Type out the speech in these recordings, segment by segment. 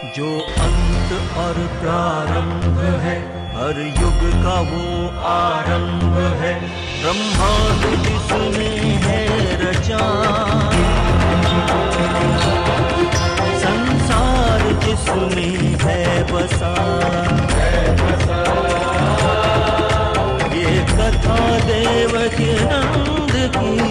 जो अंत और प्रारंभ है, हर युग का वो आरंभ है। ब्रह्मांड जिसने है रचा, संसार जिसने है बसा, ये कथा देवकी नंद की।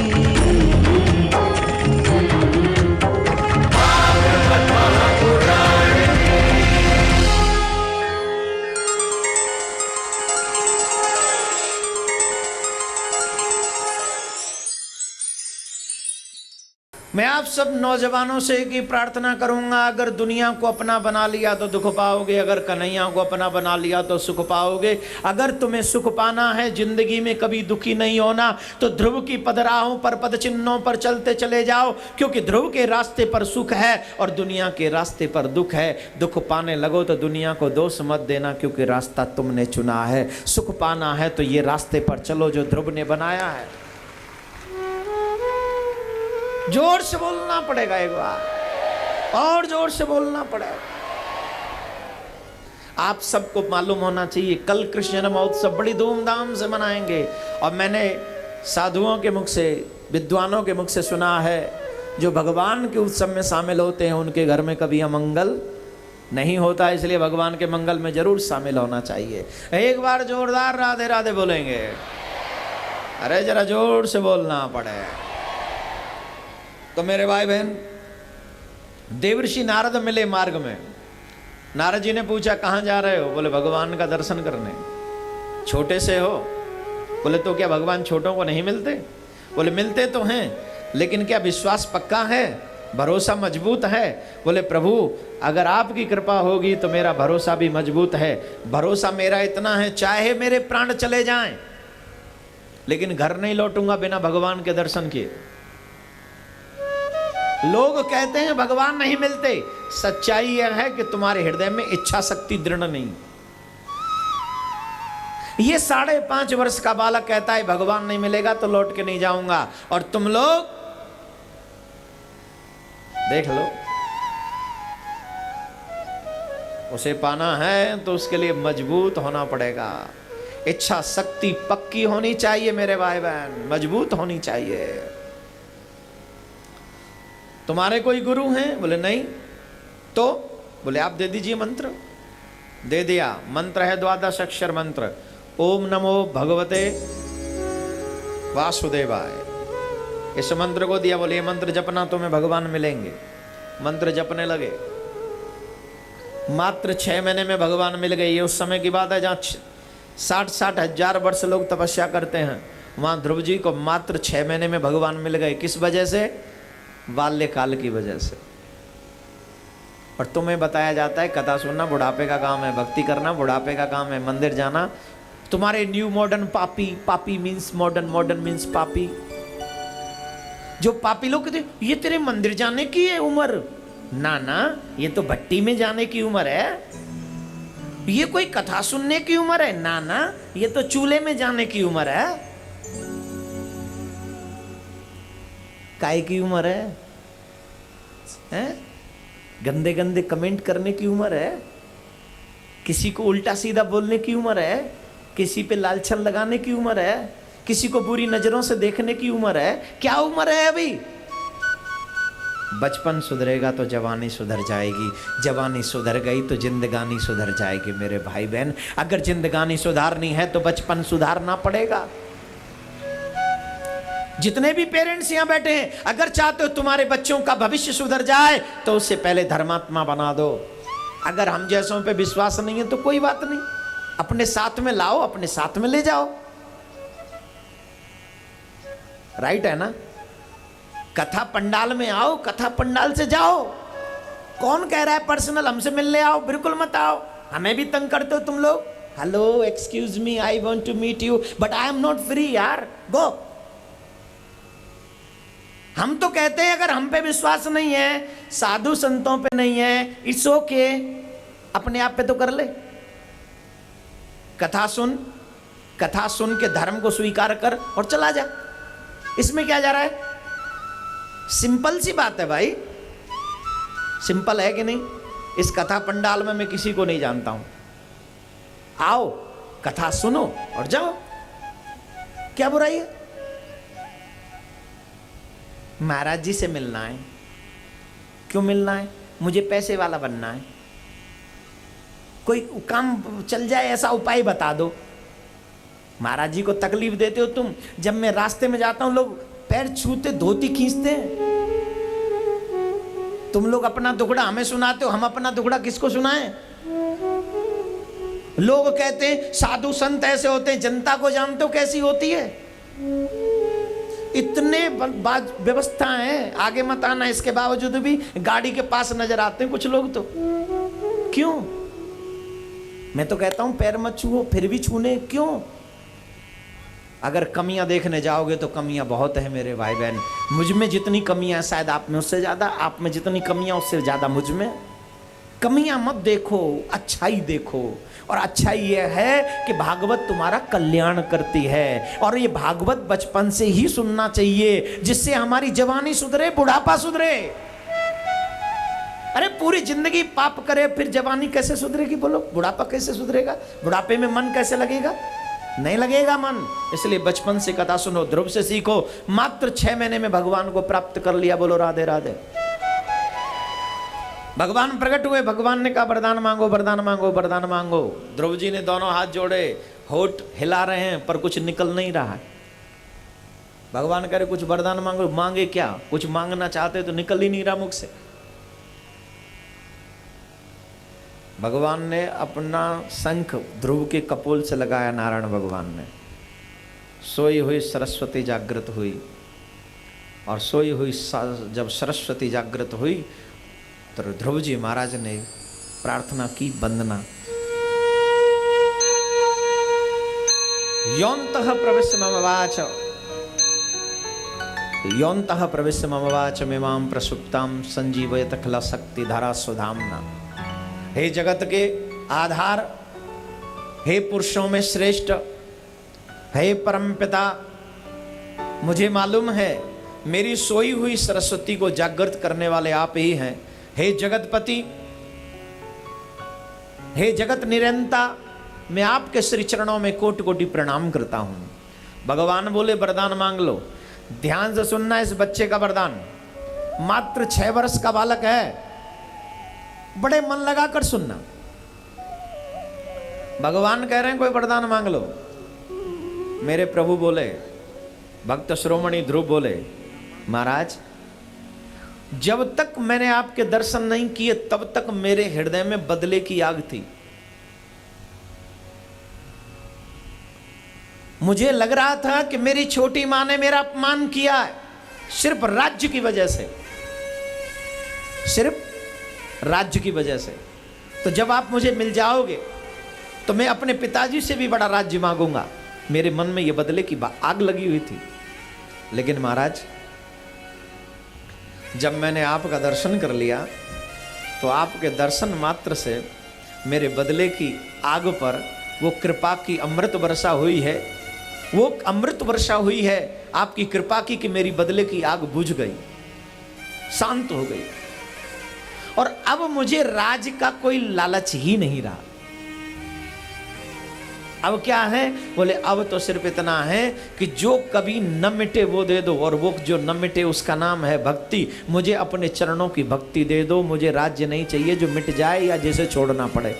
मैं आप सब नौजवानों से एक ही प्रार्थना करूंगा, अगर दुनिया को अपना बना लिया तो दुख पाओगे, अगर कन्हैया को अपना बना लिया तो सुख पाओगे। अगर तुम्हें सुख पाना है, जिंदगी में कभी दुखी नहीं होना, तो ध्रुव की पदराहों पर, पद चिन्हों पर चलते चले जाओ, क्योंकि ध्रुव के रास्ते पर सुख है और दुनिया के रास्ते पर दुख है। दुख पाने लगो तो दुनिया को दोष मत देना, क्योंकि रास्ता तुमने चुना है। सुख पाना है तो ये रास्ते पर चलो जो ध्रुव ने बनाया है। जोर से बोलना पड़ेगा, एक बार और जोर से बोलना पड़ेगा। आप सबको मालूम होना चाहिए, कल कृष्ण जन्म महोत्सव बड़ी धूमधाम से मनाएंगे। और मैंने साधुओं के मुख से, विद्वानों के मुख से सुना है, जो भगवान के उत्सव में शामिल होते हैं उनके घर में कभी अमंगल नहीं होता, इसलिए भगवान के मंगल में जरूर शामिल होना चाहिए। एक बार जोरदार राधे राधे बोलेंगे। अरे जरा जोर से बोलना पड़े। तो मेरे भाई बहन, देवर्षि नारद मिले मार्ग में। नारद जी ने पूछा कहाँ जा रहे हो? बोले भगवान का दर्शन करने। छोटे से हो? बोले तो क्या भगवान छोटों को नहीं मिलते? बोले मिलते तो हैं, लेकिन क्या विश्वास पक्का है, भरोसा मजबूत है? बोले प्रभु अगर आपकी कृपा होगी तो मेरा भरोसा भी मजबूत है। भरोसा मेरा इतना है, चाहे मेरे प्राण चले जाएं, लेकिन घर नहीं लौटूंगा बिना भगवान के दर्शन किए। लोग कहते हैं भगवान नहीं मिलते, सच्चाई यह है कि तुम्हारे हृदय में इच्छा शक्ति दृढ़ नहीं। ये 5.5 वर्ष का बालक कहता है भगवान नहीं मिलेगा तो लौट के नहीं जाऊंगा, और तुम लोग देख लो, उसे पाना है तो उसके लिए मजबूत होना पड़ेगा। इच्छा शक्ति पक्की होनी चाहिए मेरे भाई बहन, मजबूत होनी चाहिए। तुम्हारे कोई गुरु हैं? बोले नहीं। तो बोले आप दे दीजिए मंत्र। दे दिया। मंत्र है 12 अक्षर मंत्र, ओम नमो भगवते वासुदेवाय। इस मंत्र को दिया, बोले ये मंत्र जपना तुम्हें भगवान मिलेंगे। मंत्र जपने लगे। मात्र 6 महीने में भगवान मिल गए। ये उस समय की बात है जहाँ 60-60 हजार वर्ष लोग तपस्या करते हैं। वहां ध्रुव जी को मात्र 6 महीने में भगवान मिल गए। किस वजह से? बाल्यकाल की वजह से। और तुम्हें बताया जाता है कथा सुनना बुढ़ापे का काम है, भक्ति करना बुढ़ापे का काम है, मंदिर जाना तुम्हारे न्यू मॉडर्न पापी। पापी मीन्स मॉडर्न, मॉडर्न मीन्स पापी। जो पापी लोग कहते ये तेरे मंदिर जाने की है उम्र, ना ना ये तो भट्टी में जाने की उम्र है। ये कोई कथा सुनने की उम्र है, ना ना ये तो चूल्हे में जाने की उम्र है। काय की उम्र है? गंदे गंदे कमेंट करने की उम्र है, किसी को उल्टा सीधा बोलने की उम्र है, किसी पे लालछन लगाने की उम्र है, किसी को बुरी नजरों से देखने की उम्र है। क्या उम्र है अभी? बचपन सुधरेगा तो जवानी सुधर जाएगी, जवानी सुधर गई तो जिंदगानी सुधर जाएगी। मेरे भाई बहन, अगर जिंदगानी सुधारनी है तो बचपन सुधारना पड़ेगा। जितने भी पेरेंट्स यहां बैठे हैं, अगर चाहते हो तुम्हारे बच्चों का भविष्य सुधर जाए तो उससे पहले धर्मात्मा बना दो। अगर हम जैसों पे विश्वास नहीं है तो कोई बात नहीं, अपने साथ में लाओ, अपने साथ में ले जाओ। राइट है ना? कथा पंडाल में आओ, कथा पंडाल से जाओ। कौन कह रहा है पर्सनल हमसे मिलने आओ? बिल्कुल मत आओ, हमें भी तंग करते हो तुम लोग। Hello excuse me, I want to meet you but I am not free यार, गो। हम तो कहते हैं अगर हम पे विश्वास नहीं है, साधु संतों पे नहीं है, इट्स ओके, अपने आप पे तो कर ले। कथा सुन के धर्म को स्वीकार कर और चला जा। इसमें क्या जा रहा है? सिंपल सी बात है भाई, सिंपल है कि नहीं? इस कथा पंडाल में मैं किसी को नहीं जानता हूं। आओ कथा सुनो और जाओ, क्या बुराई है? महाराज जी से मिलना है। क्यों मिलना है? मुझे पैसे वाला बनना है। कोई काम चल जाए ऐसा उपाय बता दो। महाराज जी को तकलीफ देते हो तुम। जब मैं रास्ते में जाता हूं लोग पैर छूते धोती खींचते हैं। तुम लोग अपना दुखड़ा हमें सुनाते हो, हम अपना दुखड़ा किसको सुनाएं? लोग कहते हैं साधु संत ऐसे होते हैं, जनता को जानते हो कैसी होती है? इतने व्यवस्था है, आगे मत आना, इसके बावजूद भी गाड़ी के पास नजर आते हैं कुछ लोग। तो क्यों? मैं तो कहता हूं पैर मत छुओ, फिर भी छूने क्यों? अगर कमियां देखने जाओगे तो कमियां बहुत है मेरे भाई बहन। मुझ में जितनी कमियां शायद आप में उससे ज्यादा, आप में जितनी कमियां उससे ज्यादा मुझ में। कमियां मत देखो, अच्छाई देखो। और अच्छाई यह है कि भागवत तुम्हारा कल्याण करती है, और ये भागवत बचपन से ही सुनना चाहिए, जिससे हमारी जवानी सुधरे, बुढ़ापा सुधरे। अरे पूरी जिंदगी पाप करे फिर जवानी कैसे सुधरेगी? बोलो, बुढ़ापा कैसे सुधरेगा? बुढ़ापे में मन कैसे लगेगा? नहीं लगेगा मन। इसलिए बचपन से कथा सुनो, ध्रुव से सीखो। मात्र 6 महीने में भगवान को प्राप्त कर लिया। बोलो राधे राधे। भगवान प्रकट हुए, भगवान ने कहा वरदान मांगो, वरदान मांगो, वरदान मांगो। ध्रुव जी ने दोनों हाथ जोड़े, होठ हिला रहे हैं पर कुछ निकल नहीं रहा है। भगवान कह रहे कुछ वरदान मांगो। मांगे क्या? कुछ मांगना चाहते तो निकल ही नहीं रहा मुख से। भगवान ने अपना शंख ध्रुव के कपोल से लगाया। नारायण भगवान ने। सोई हुई सरस्वती जागृत हुई, और सोई हुई जब सरस्वती जागृत हुई तो ध्रुव जी महाराज ने प्रार्थना की, वंदना। योऽन्तः प्रविश्य मम वाच, योऽन्तः प्रविश्य मम वाच मिमां प्रसुप्तां संजीवयत खल शक्ति धारा सुधाम्ना। हे जगत के आधार, हे पुरुषों में श्रेष्ठ, हे परम पिता, मुझे मालूम है मेरी सोई हुई सरस्वती को जागृत करने वाले आप ही हैं। हे जगतपति, हे जगत निरंता, मैं आपके श्री चरणों में कोटि कोटि प्रणाम करता हूं। भगवान बोले वरदान मांग लो। ध्यान से सुनना इस बच्चे का वरदान। मात्र 6 वर्ष का बालक है, बड़े मन लगा कर सुनना। भगवान कह रहे हैं कोई वरदान मांग लो। मेरे प्रभु बोले, भक्त शिरोमणि ध्रुव बोले, महाराज जब तक मैंने आपके दर्शन नहीं किए तब तक मेरे हृदय में बदले की आग थी। मुझे लग रहा था कि मेरी छोटी मां ने मेरा अपमान किया है सिर्फ राज्य की वजह से, सिर्फ राज्य की वजह से। तो जब आप मुझे मिल जाओगे तो मैं अपने पिताजी से भी बड़ा राज्य मांगूंगा। मेरे मन में यह बदले की आग लगी हुई थी। लेकिन महाराज जब मैंने आपका दर्शन कर लिया तो आपके दर्शन मात्र से मेरे बदले की आग पर वो कृपा की अमृत वर्षा हुई है। वो अमृत वर्षा हुई है आपकी कृपा की कि मेरी बदले की आग बुझ गई, शांत हो गई। और अब मुझे राज का कोई लालच ही नहीं रहा। अब क्या है? बोले अब तो सिर्फ इतना है कि जो कभी न मिटे वो दे दो, और वो जो न मिटे उसका नाम है भक्ति। मुझे अपने चरणों की भक्ति दे दो। मुझे राज्य नहीं चाहिए जो मिट जाए या जिसे छोड़ना पड़े।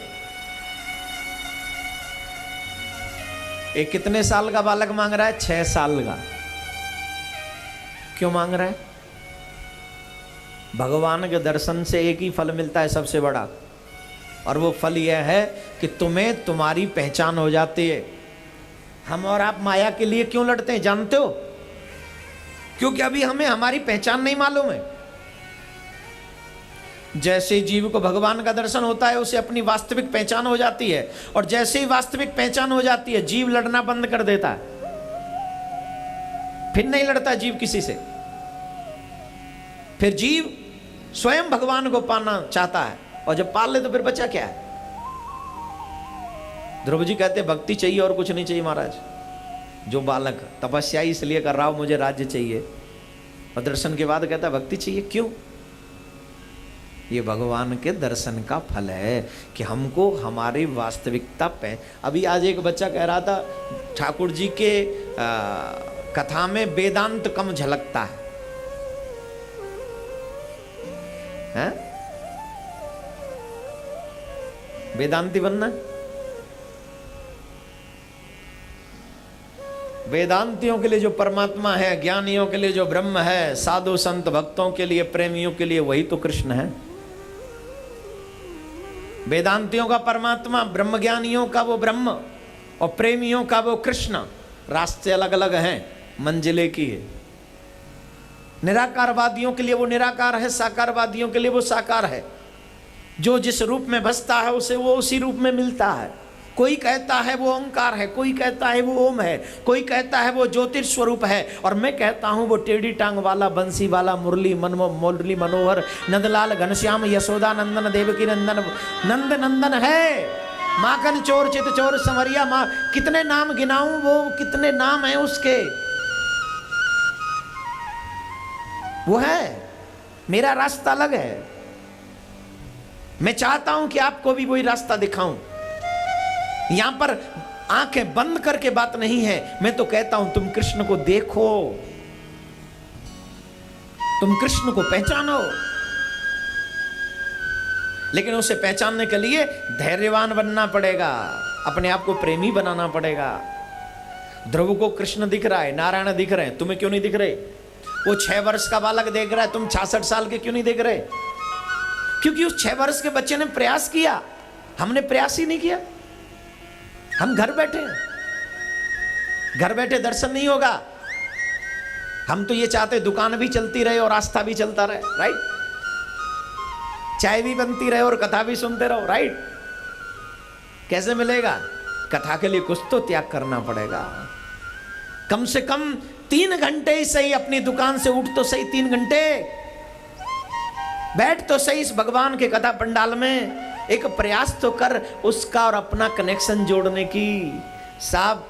एक कितने साल का बालक मांग रहा है? 6 साल का। क्यों मांग रहा है? भगवान के दर्शन से एक ही फल मिलता है सबसे बड़ा, और वो फल यह है कि तुम्हें तुम्हारी पहचान हो जाती है। हम और आप माया के लिए क्यों लड़ते हैं जानते हो? क्योंकि अभी हमें हमारी पहचान नहीं मालूम है। जैसे जीव को भगवान का दर्शन होता है उसे अपनी वास्तविक पहचान हो जाती है, और जैसे ही वास्तविक पहचान हो जाती है जीव लड़ना बंद कर देता है। फिर नहीं लड़ता जीव किसी से। फिर जीव स्वयं भगवान को पाना चाहता है, और जब पाल ले तो फिर बचा क्या है? ध्रुव जी कहते भक्ति चाहिए और कुछ नहीं चाहिए महाराज। जो बालक तपस्या इसलिए कर रहा हो मुझे राज्य चाहिए, और दर्शन के बाद कहता भक्ति चाहिए। क्यों? ये भगवान के दर्शन का फल है कि हमको हमारी वास्तविकता पे। अभी आज एक बच्चा कह रहा था ठाकुर जी के कथा में वेदांत कम झलकता है, हैं? वेदांती बनना है? वेदांतियों के लिए जो परमात्मा है, ज्ञानियों के लिए जो ब्रह्म है, साधु संत भक्तों के लिए, प्रेमियों के लिए वही तो कृष्ण है। वेदांतियों का परमात्मा, ब्रह्म ज्ञानियों का वो ब्रह्म और प्रेमियों का वो कृष्ण। रास्ते अलग अलग हैं, मंजिल एक ही है। निराकारवादियों के लिए वो निराकार है, साकारवादियों के लिए वो साकार है। जो जिस रूप में बसता है उसे वो उसी रूप में मिलता है। कोई कहता है वो ओंकार है, कोई कहता है वो ओम है, कोई कहता है वो ज्योतिर्स्वरूप है, और मैं कहता हूं वो टेढ़ी टांग वाला, बंसी वाला, मुरली मनोहर, नंदलाल, घनश्याम, यशोदा नंदन, देवकी नंदन, नंद नंदन है। माखन चोर, चित चोर, समरिया माँ, कितने नाम गिनाऊं, वो कितने नाम हैं उसके। वो है, मेरा रास्ता अलग है। मैं चाहता हूं कि आपको भी वही रास्ता दिखाऊं। यहां पर आंखें बंद करके बात नहीं है, मैं तो कहता हूं तुम कृष्ण को देखो, तुम कृष्ण को पहचानो। लेकिन उसे पहचानने के लिए धैर्यवान बनना पड़ेगा, अपने आप को प्रेमी बनाना पड़ेगा। ध्रुव को कृष्ण दिख रहा है, नारायण दिख रहे हैं, तुम्हें क्यों नहीं दिख रहे? वो 6 वर्ष का बालक देख रहा है, तुम 66 साल के क्यों नहीं देख रहे? क्योंकि उस 6 वर्ष के बच्चे ने प्रयास किया, हमने प्रयास ही नहीं किया। हम घर बैठे हैं, घर बैठे दर्शन नहीं होगा। हम तो ये चाहते दुकान भी चलती रहे और आस्था भी चलता रहे, राइट? चाय भी बनती रहे और कथा भी सुनते रहो, राइट? कैसे मिलेगा? कथा के लिए कुछ तो त्याग करना पड़ेगा। कम से कम 3 घंटे ही सही, अपनी दुकान से उठ तो सही, 3 घंटे बैठ तो सही इस भगवान के कथा पंडाल में। एक प्रयास तो कर उसका और अपना कनेक्शन जोड़ने की। साहब,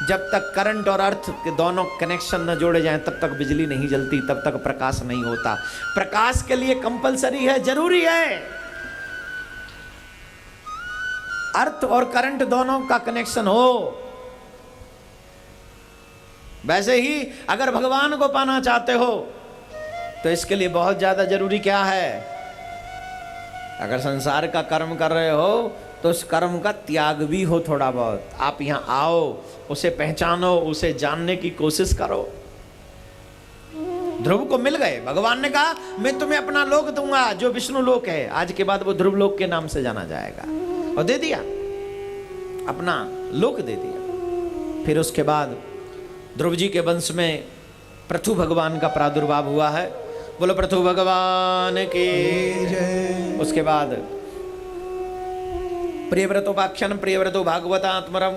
जब तक करंट और अर्थ के दोनों कनेक्शन न जोड़े जाएं तब तक बिजली नहीं जलती, तब तक प्रकाश नहीं होता। प्रकाश के लिए कंपलसरी है, जरूरी है, अर्थ और करंट दोनों का कनेक्शन हो। वैसे ही अगर भगवान को पाना चाहते हो तो इसके लिए बहुत ज्यादा जरूरी क्या है? अगर संसार का कर्म कर रहे हो तो उस कर्म का त्याग भी हो थोड़ा बहुत। आप यहाँ आओ, उसे पहचानो, उसे जानने की कोशिश करो। ध्रुव को मिल गए, भगवान ने कहा मैं तुम्हें अपना लोक दूंगा जो विष्णु लोक है। आज के बाद वो ध्रुव लोक के नाम से जाना जाएगा, और दे दिया, अपना लोक दे दिया। फिर उसके बाद ध्रुव जी के वंश में पृथु भगवान का प्रादुर्भाव हुआ है। बोलो पृथु भगवान की जय। उसके बाद प्रियव्रतोपाख्यान, प्रियव्रतो भागवतात्मरम,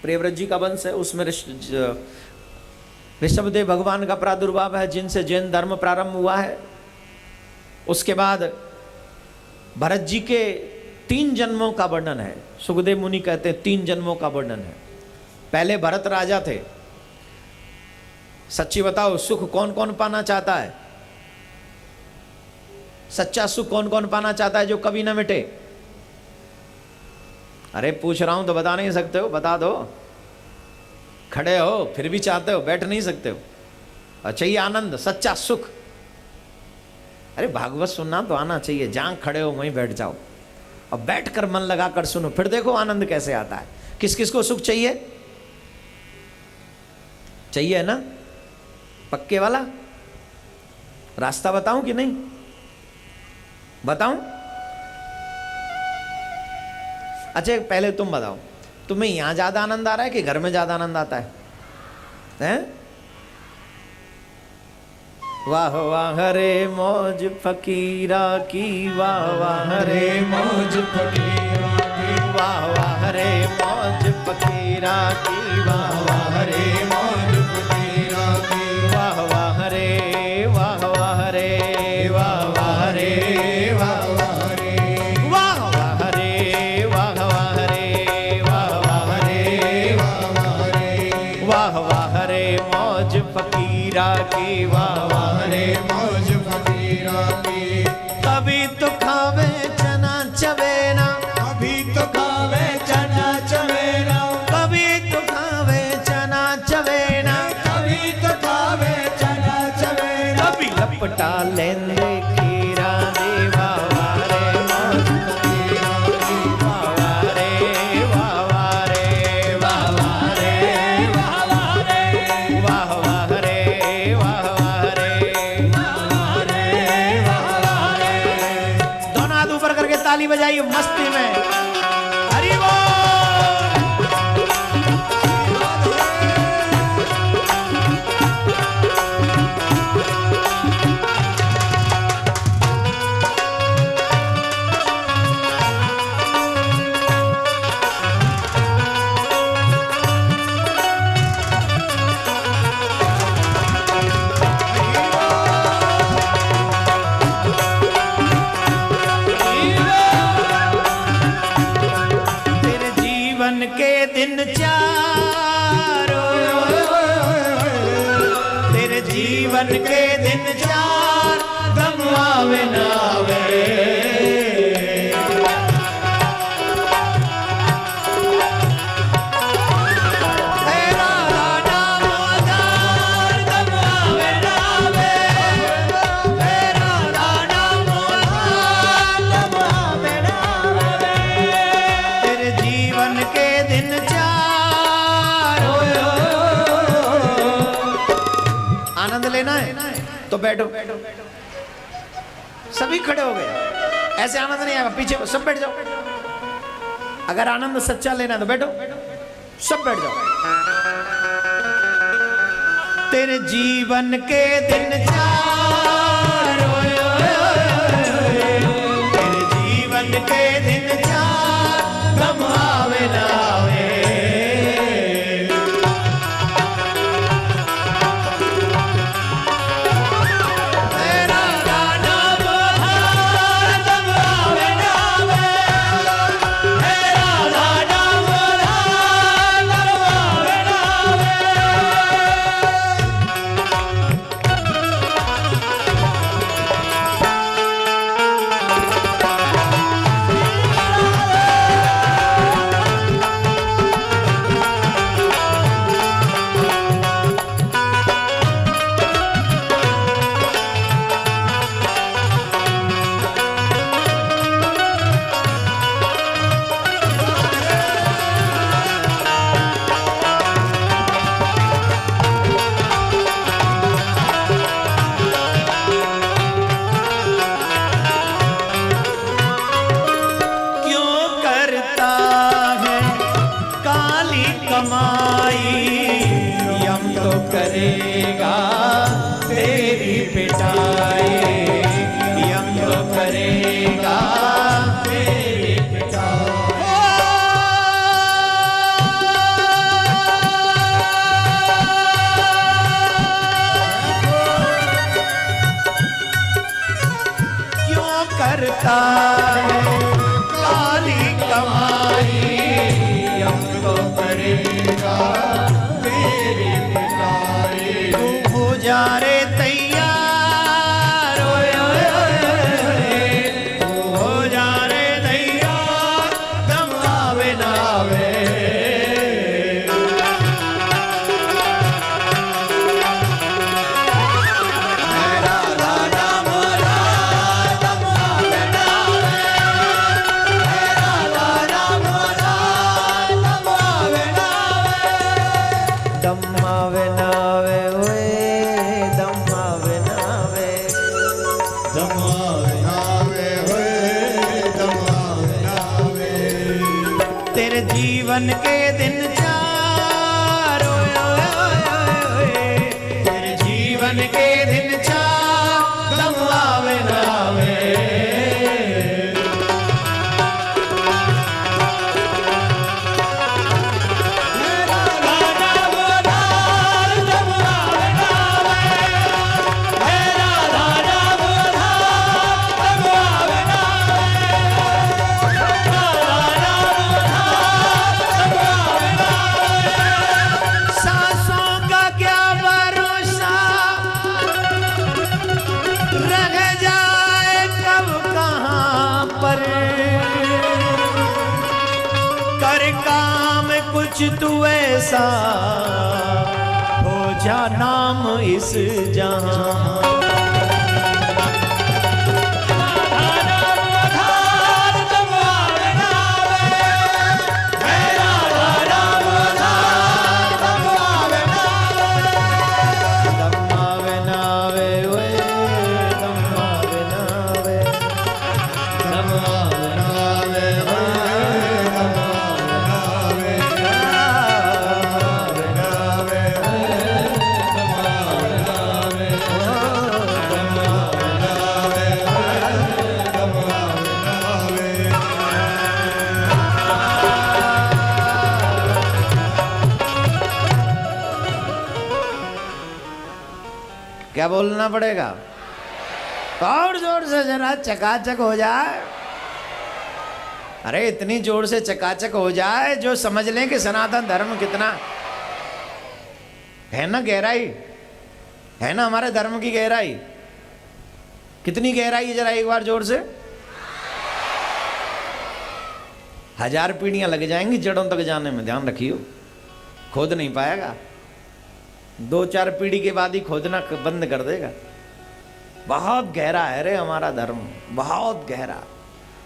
प्रियव्रत जी का वंश है, उसमें ऋषभदेव भगवान का प्रादुर्भाव है, जिनसे जैन धर्म प्रारंभ हुआ है। उसके बाद भरत जी के 3 जन्मों का वर्णन है। सुखदेव मुनि कहते हैं 3 जन्मों का वर्णन है। पहले भरत राजा थे। सच्ची बताओ, सुख कौन कौन पाना चाहता है? सच्चा सुख कौन कौन पाना चाहता है जो कभी ना मिटे? अरे पूछ रहा हूं तो बता नहीं सकते हो, बता दो। खड़े हो फिर भी चाहते हो, बैठ नहीं सकते हो। और चाहिए आनंद, सच्चा सुख। अरे भागवत सुनना तो आना चाहिए, जहां खड़े हो वहीं बैठ जाओ और बैठकर मन लगाकर सुनो, फिर देखो आनंद कैसे आता है। किस किस को सुख चाहिए? चाहिए ना? पक्के वाला रास्ता बताऊं कि नहीं? बताऊं? अच्छा पहले तुम बताओ, तुम्हें यहां ज्यादा आनंद आ रहा है कि घर में ज्यादा आनंद आता है? हैं? वाह वाह रे मौज फकीरा की, वाह वाह रे मौज फकीरा की, वाह वाह रे मौज फकीरा की, वाह वाह रे मौज फकीरा की, वाह वाह रे, वाह वाह रे, वाह वाह रे, वाह वाह रे, वाह वाह रे, वाह वाह रे, वाह वाह रे, वाह वाह रे, वाह वाह रे मौज फकीरा की, वाह वाह रे मौज फकीरा की। कभी लपटा लेंदे खीरा दे वावा रे वावा रे वावा रे वावा रे वावा रे वावा रे वावा रे वावा रे। दोनों हाथ ऊपर करके ताली बजाइए मस्ती में। हरि बोल। के दिन चारो तेरे जीवन के दिन चार गम आवे ना आवे तेरा नाम उधार गम आवे ना आवे तेरा नाम उधार गम आवे ना आवे तेरे जीवन के दिन चार। आनंद लेना है तो बैठो। सभी खड़े हो गए। ऐसे आनंद नहीं आएगा, पीछे सब बैठ जाओ। अगर आनंद सच्चा लेना है तो बैठो, सब बैठ जाओ। तेरे जीवन के दिन चार तेरे जीवन के दिन चार गम आवे ना आवे तेरा नाम उधार गम आवे ना आवे तेरा नाम उधार गम आवे ना आवे। यम तो करेगा तेरी पिटाई यम तो करेगा तेरी पिटाई। क्यों करता है काली कमाई यम तो करेगा तेरी पिटाई। तू हो जा रे तैयार तू हो जा रे तैयार दम आवे ना आवे तेरे जीवन के दिन चार तेरे जीवन के दिन चार दम आवे ना आवे कुछ तू ऐसा हो जा नाम इस जहां बोलना पड़ेगा? और जोर से जरा चकाचक हो जाए। अरे इतनी जोर से चकाचक हो जाए जो समझ लें कि सनातन धर्म कितना है ना गहराई, है ना हमारे धर्म की गहराई। कितनी गहराई है जरा एक बार जोर से। 1000 पीढ़ियां लग जाएंगी जड़ों तक जाने में, ध्यान रखियो। खोद नहीं पाएगा, 2-4 पीढ़ी के बाद ही खोदना बंद कर देगा। बहुत गहरा है रे हमारा धर्म, बहुत गहरा।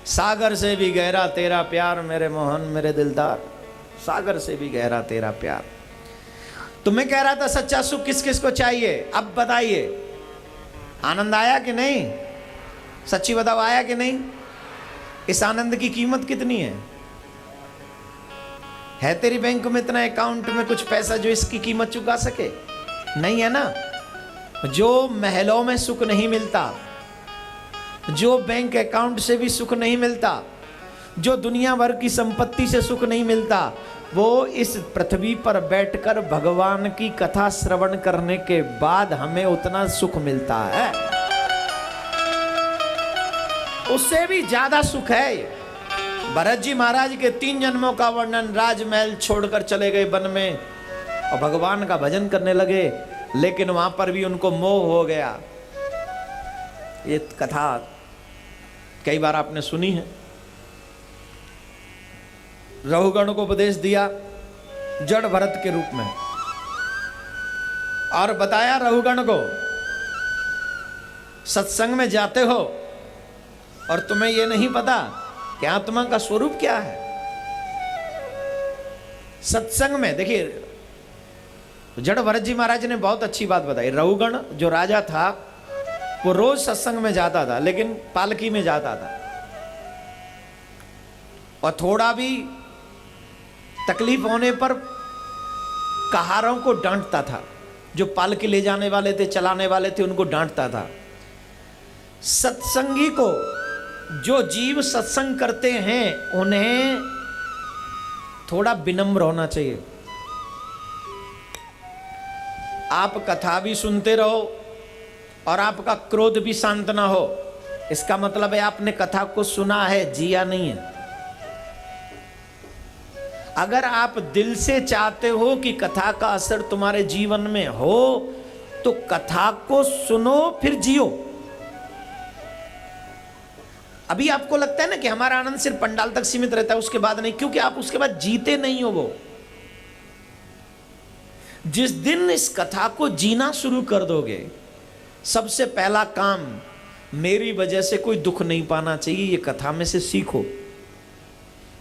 सागर से भी गहरा तेरा प्यार मेरे मोहन मेरे दिलदार, सागर से भी गहरा तेरा प्यार। तो मैं कह रहा था सच्चा सुख किस किस को चाहिए? अब बताइए, आनंद आया कि नहीं? सच्ची बताओ, आया कि नहीं? इस आनंद की कीमत कितनी है तेरी बैंक में इतना अकाउंट में कुछ पैसा जो इसकी कीमत चुका सके? नहीं है ना। जो महलों में सुख नहीं मिलता, जो बैंक अकाउंट से भी सुख नहीं मिलता, जो दुनिया भर की संपत्ति से सुख नहीं मिलता, वो इस पृथ्वी पर बैठकर भगवान की कथा श्रवण करने के बाद हमें उतना सुख मिलता है। उससे भी ज्यादा सुख है। भरत जी महाराज के 3 जन्मों का वर्णन, राजमहल छोड़कर चले गए वन में और भगवान का भजन करने लगे, लेकिन वहां पर भी उनको मोह हो गया। ये कथा कई बार आपने सुनी है। रहुगण को उपदेश दिया जड़ भरत के रूप में और बताया रहुगण को, सत्संग में जाते हो और तुम्हें यह नहीं पता कि आत्मा का स्वरूप क्या है। सत्संग में देखिए, जड़ भरत जी महाराज ने बहुत अच्छी बात बताई। रहुगण जो राजा था वो रोज सत्संग में जाता था, लेकिन पालकी में जाता था और थोड़ा भी तकलीफ होने पर कहारों को डांटता था। जो पालकी ले जाने वाले थे, चलाने वाले थे, उनको डांटता था। सत्संगी को, जो जीव सत्संग करते हैं, उन्हें थोड़ा विनम्र होना चाहिए। आप कथा भी सुनते रहो और आपका क्रोध भी शांत ना हो, इसका मतलब है आपने कथा को सुना है, जिया नहीं है। अगर आप दिल से चाहते हो कि कथा का असर तुम्हारे जीवन में हो, तो कथा को सुनो फिर जियो। अभी आपको लगता है ना कि हमारा आनंद सिर्फ पंडाल तक सीमित रहता है, उसके बाद नहीं, क्योंकि आप उसके बाद जीते नहीं हो। वो जिस दिन इस कथा को जीना शुरू कर दोगे, सबसे पहला काम, मेरी वजह से कोई दुख नहीं पाना चाहिए, ये कथा में से सीखो।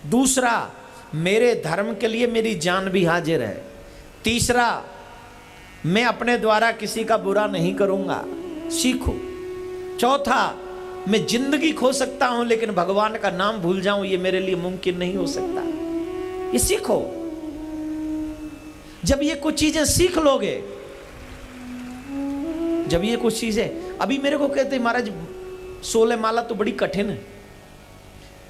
दूसरा, मेरे धर्म के लिए मेरी जान भी हाजिर है। तीसरा, मैं अपने द्वारा किसी का बुरा नहीं करूंगा, सीखो। चौथा, मैं जिंदगी खो सकता हूं लेकिन भगवान का नाम भूल जाऊं, ये मेरे लिए मुमकिन नहीं हो सकता, ये सीखो। जब ये कुछ चीजें सीख लोगे, जब ये कुछ चीजें, अभी मेरे को कहते महाराज 16 माला तो बड़ी कठिन है।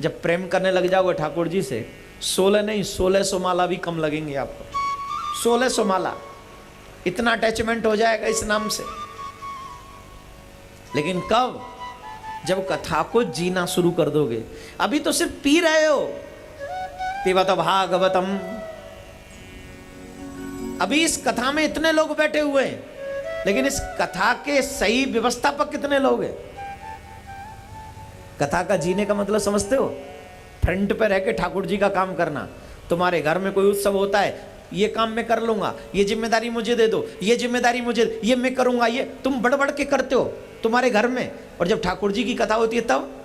जब प्रेम करने लग जाओगे ठाकुर जी से, 16 नहीं 1600 माला भी कम लगेंगे आपको। 1600 माला, इतना अटैचमेंट हो जाएगा इस नाम से। लेकिन कब? जब कथा को जीना शुरू कर दोगे। अभी तो सिर्फ पी रहे हो, पिबत भागवतम। अभी इस कथा में इतने लोग बैठे हुए हैं, लेकिन इस कथा के सही व्यवस्थापक कितने लोग हैं? कथा का जीने का मतलब समझते हो? फ्रंट पे रह के ठाकुर जी का काम करना। तुम्हारे घर में कोई उत्सव होता है, ये काम मैं कर लूंगा, ये जिम्मेदारी मुझे दे दो, ये जिम्मेदारी मुझे, ये मैं करूंगा, ये तुम बड़ के करते हो तुम्हारे घर में। और जब ठाकुर जी की कथा होती है तब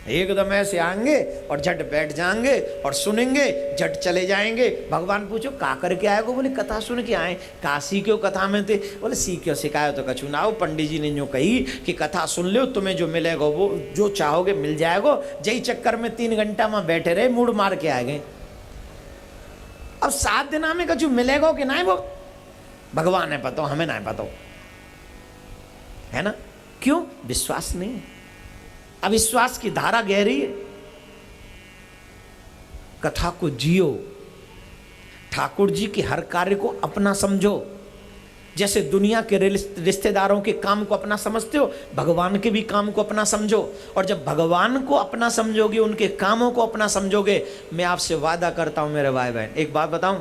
एकदम ऐसे आएंगे और झट बैठ जाएंगे और सुनेंगे, झट चले जाएंगे। भगवान पूछो का करके आए? को बोले कथा सुन के आए। काशी क्यों कथा में थे? बोले सीखो सिखायो तो कछु ना हो। पंडित जी ने जो कही कि कथा सुन लो, तुम्हें जो मिलेगा वो जो चाहोगे मिल जाएगा। जय चक्कर में 3 घंटा में बैठे रहे, मूड मार के आ गए। अब 7 दिन में कछु मिलेगा कि ना, वो भगवान है पता, हमें ना पता, है ना? क्यों? विश्वास नहीं। अविश्वास की धारा गहरी है। कथा को जियो, ठाकुर जी के हर कार्य को अपना समझो। जैसे दुनिया के रिश्तेदारों के काम को अपना समझते हो, भगवान के भी काम को अपना समझो। और जब भगवान को अपना समझोगे, उनके कामों को अपना समझोगे, मैं आपसे वादा करता हूं मेरे भाई बहन, एक बात बताऊं,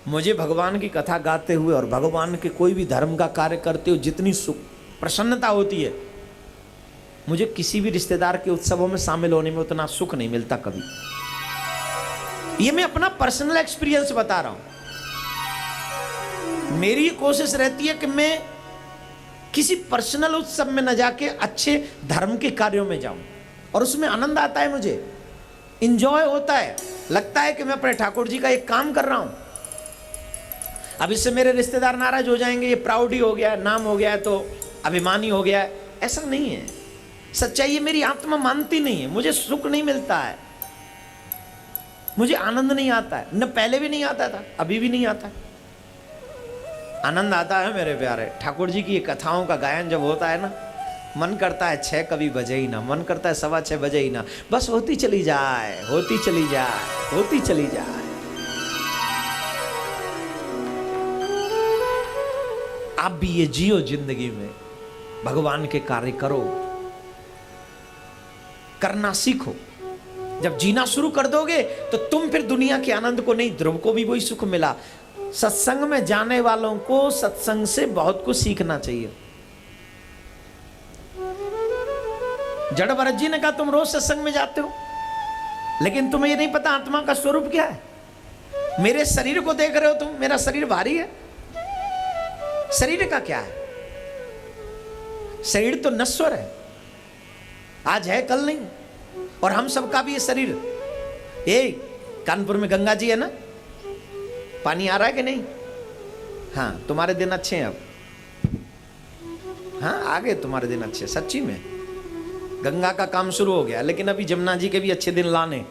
मुझे भगवान की कथा गाते हुए और भगवान के कोई भी धर्म का कार्य करते हुए जितनी सुख प्रसन्नता होती है, मुझे किसी भी रिश्तेदार के उत्सवों में शामिल होने में उतना सुख नहीं मिलता कभी। ये मैं अपना पर्सनल एक्सपीरियंस बता रहा हूं। मेरी कोशिश रहती है कि मैं किसी पर्सनल उत्सव में न जाके अच्छे धर्म के कार्यों में जाऊं, और उसमें आनंद आता है, मुझे इंजॉय होता है, लगता है कि मैं अपने ठाकुर जी का एक काम कर रहा हूं। अब इससे मेरे रिश्तेदार नाराज हो जाएंगे, ये प्राउडी हो गया है, नाम हो गया है तो अभिमानी हो गया है, ऐसा नहीं है। सच्चाई है, मेरी आत्मा मानती नहीं है, मुझे सुख नहीं मिलता है, मुझे आनंद नहीं आता है, न पहले भी नहीं आता था, अभी भी नहीं आता है। आनंद आता है मेरे प्यारे, ठाकुर जी की ये कथाओं का गायन जब होता है ना, मन करता है 6 कभी बजे ही ना, मन करता है 6:15 बजे ही ना, बस होती चली जाए, होती चली जाए, होती चली जाए। आप भी ये जियो जिंदगी में, भगवान के कार्य करो, करना सीखो। जब जीना शुरू कर दोगे तो तुम फिर दुनिया के आनंद को नहीं, ध्रुव को भी वही सुख मिला। सत्संग में जाने वालों को सत्संग से बहुत कुछ सीखना चाहिए। जड़ भरत जी ने कहा तुम रोज सत्संग में जाते हो, लेकिन तुम्हें ये नहीं पता आत्मा का स्वरूप क्या है। मेरे शरीर को देख रहे हो तुम, मेरा शरीर भारी है, शरीर का क्या है? शरीर तो नश्वर है, आज है कल नहीं। और हम सबका भी ये शरीर, ये कानपुर में गंगा जी है ना, पानी आ रहा है कि नहीं? हाँ, तुम्हारे दिन अच्छे हैं अब, हाँ आगे तुम्हारे दिन अच्छे, सच्ची में गंगा का काम शुरू हो गया, लेकिन अभी जमुना जी के भी अच्छे दिन लाने,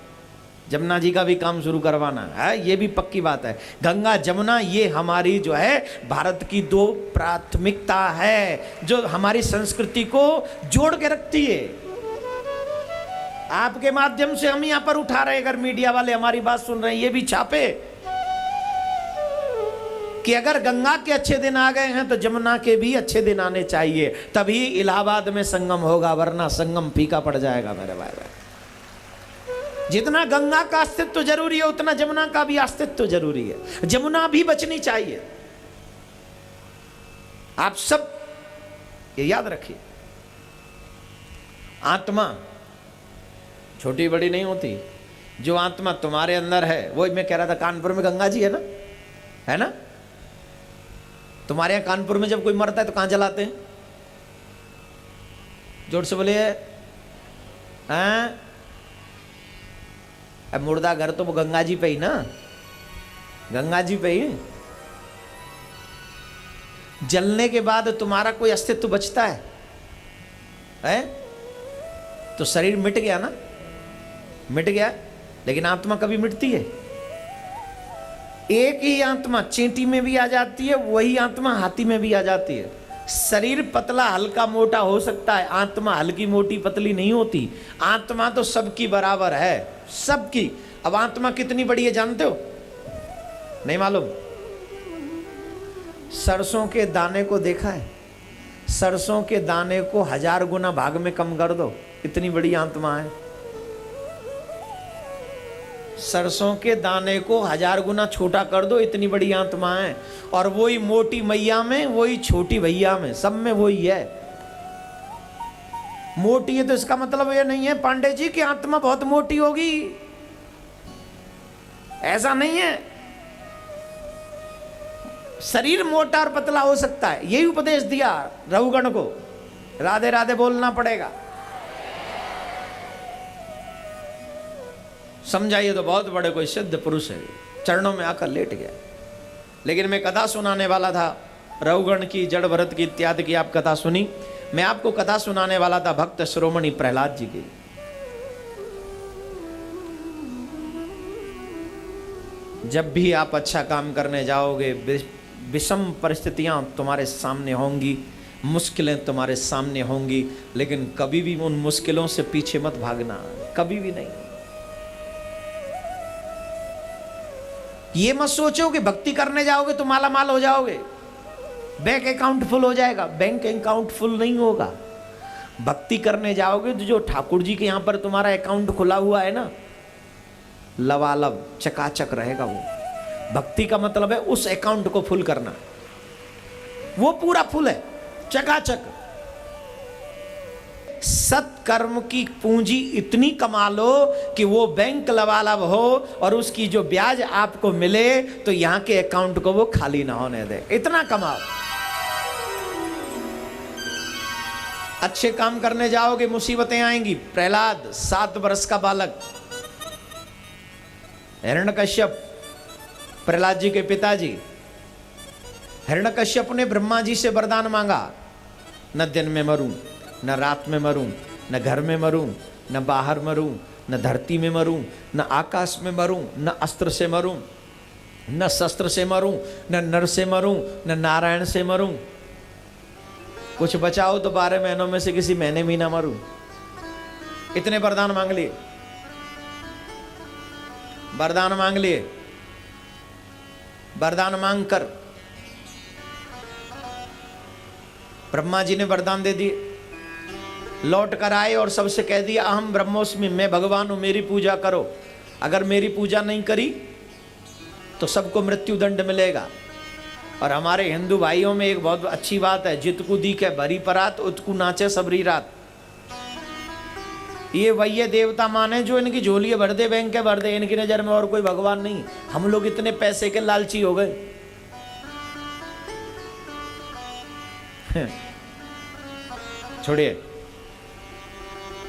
जमुना जी का भी काम शुरू करवाना है, ये भी पक्की बात है। गंगा जमुना ये हमारी जो है भारत की 2 प्राथमिकता है, जो हमारी संस्कृति को जोड़ के रखती है। आपके माध्यम से हम यहां पर उठा रहे हैं, अगर मीडिया वाले हमारी बात सुन रहे हैं, ये भी छापे कि अगर गंगा के अच्छे दिन आ गए हैं तो जमुना के भी अच्छे दिन आने चाहिए, तभी इलाहाबाद में संगम होगा, वरना संगम फीका पड़ जाएगा मेरे भाई। जितना गंगा का अस्तित्व जरूरी है, उतना जमुना का भी अस्तित्व जरूरी है। जमुना भी बचनी चाहिए, आप सब ये याद रखिए। आत्मा छोटी बड़ी नहीं होती, जो आत्मा तुम्हारे अंदर है, वो मैं कह रहा था, कानपुर में गंगा जी है ना, है ना? तुम्हारे यहाँ कानपुर में जब कोई मरता है तो कहाँ जलाते हैं? जोर से बोलिए। हैं? अब मुर्दा घर तो वो गंगा जी पे ही ना, गंगा जी पे ही। जलने के बाद तुम्हारा कोई अस्तित्व बचता है? तो शरीर मिट गया ना, मिट गया, लेकिन आत्मा कभी मिटती है? एक ही आत्मा चींटी में भी आ जाती है, वही आत्मा हाथी में भी आ जाती है। शरीर पतला हल्का मोटा हो सकता है, आत्मा हल्की मोटी पतली नहीं होती। आत्मा तो सबकी बराबर है, सबकी। अब आत्मा कितनी बड़ी है जानते हो? नहीं मालूम? सरसों के दाने को देखा है? सरसों के दाने को 1000 गुना भाग में कम कर दो, इतनी बड़ी आत्मा है। सरसों के दाने को 1000 गुना छोटा कर दो, इतनी बड़ी आत्मा है। और वही मोटी मैया में, वही छोटी भैया में, सब में वही है। मोटी है तो इसका मतलब ये नहीं है पांडे जी की आत्मा बहुत मोटी होगी, ऐसा नहीं है। शरीर मोटा और पतला हो सकता है, यही उपदेश दिया रघुगण को। राधे राधे बोलना पड़ेगा, समझाइए तो बहुत बड़े कोई सिद्ध पुरुष है, चरणों में आकर लेट गया। लेकिन मैं कथा सुनाने वाला था रघुगण की, जड़ भरत की इत्यादि की आप कथा सुनी। मैं आपको कथा सुनाने वाला था भक्त शिरोमणि प्रहलाद जी की। जब भी आप अच्छा काम करने जाओगे, विषम परिस्थितियां तुम्हारे सामने होंगी, मुश्किलें तुम्हारे सामने होंगी, लेकिन कभी भी उन मुश्किलों से पीछे मत भागना, कभी भी नहीं। ये मत सोचो कि भक्ति करने जाओगे तो माला माल हो जाओगे। बैंक अकाउंट फुल हो जाएगा। बैंक अकाउंट फुल नहीं होगा। भक्ति करने जाओगे तो जो ठाकुर जी के यहां पर तुम्हारा अकाउंट खुला हुआ है ना, लबालब चकाचक रहेगा वो। भक्ति का मतलब है उस अकाउंट को फुल करना, वो पूरा फुल है, चकाचक। सत्कर्म की पूंजी इतनी कमा लो कि वो बैंक लबालब हो और उसकी जो ब्याज आपको मिले तो यहां के अकाउंट को वो खाली ना होने दे, इतना कमाओ। अच्छे काम करने जाओगे मुसीबतें आएंगी। प्रहलाद 7 वर्ष का बालक, हिरण्यकश्यप प्रहलाद जी के पिताजी, हिरण्यकश्यप ने ब्रह्मा जी से वरदान मांगा, न दिन में मरूं, न रात में मरूं, न घर में मरूं, न बाहर मरूं, न धरती में मरूं, न आकाश में मरूं, न अस्त्र से मरूं, न शस्त्र से मरूं, न नर से मरूं, न नारायण से मरूं। कुछ बचाओ तो 12 महीनों में से किसी महीने में ना मरूं। इतने वरदान मांग लिए, वरदान मांग लिए। वरदान मांगकर ब्रह्मा जी ने वरदान दे दिए। लौट कर आए और सबसे कह दिया, अहम ब्रह्मोस्मि, मैं भगवान हूं, मेरी पूजा करो। अगर मेरी पूजा नहीं करी तो सबको मृत्यु दंड मिलेगा। और हमारे हिंदू भाइयों में एक बहुत अच्छी बात है, जितकू दीखे भरी परात, उतकू नाचे सबरी रात। ये वही देवता माने जो इनकी झोली भर दे, बैंक के भर दे, इनकी नजर में और कोई भगवान नहीं। हम लोग इतने पैसे के लालची हो गए। छोड़िए,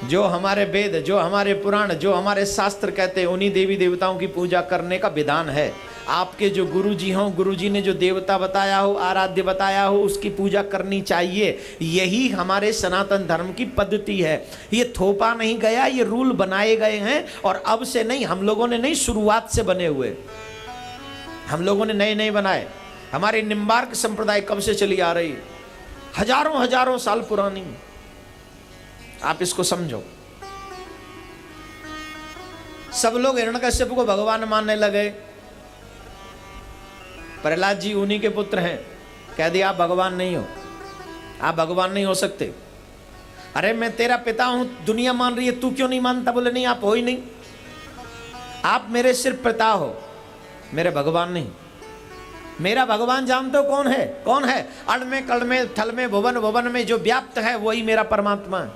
जो हमारे वेद, जो हमारे पुराण, जो हमारे शास्त्र कहते हैं, उन्हीं देवी देवताओं की पूजा करने का विधान है। आपके जो गुरु जी हों, गुरु जी ने जो देवता बताया हो, आराध्य बताया हो, उसकी पूजा करनी चाहिए। यही हमारे सनातन धर्म की पद्धति है। ये थोपा नहीं गया, ये रूल बनाए गए हैं। और अब से नहीं, हम लोगों ने नहीं, शुरुआत से बने हुए, हम लोगों ने नए नए बनाए। हमारी निम्बार्क संप्रदाय कब से चली आ रही, हजारों हजारों साल पुरानी। आप इसको समझो। सब लोग हिरण्यकश्यप को भगवान मानने लगे। प्रहलाद जी उन्हीं के पुत्र हैं। कह दिया आप भगवान नहीं हो, आप भगवान नहीं हो सकते। अरे मैं तेरा पिता हूं, दुनिया मान रही है, तू क्यों नहीं मानता? बोले नहीं, आप हो ही नहीं, आप मेरे सिर्फ पिता हो, मेरे भगवान नहीं। मेरा भगवान जानते हो कौन है? कौन है? अण में, कण में, थल में, भुवन भुवन में जो व्याप्त है वही मेरा परमात्मा है।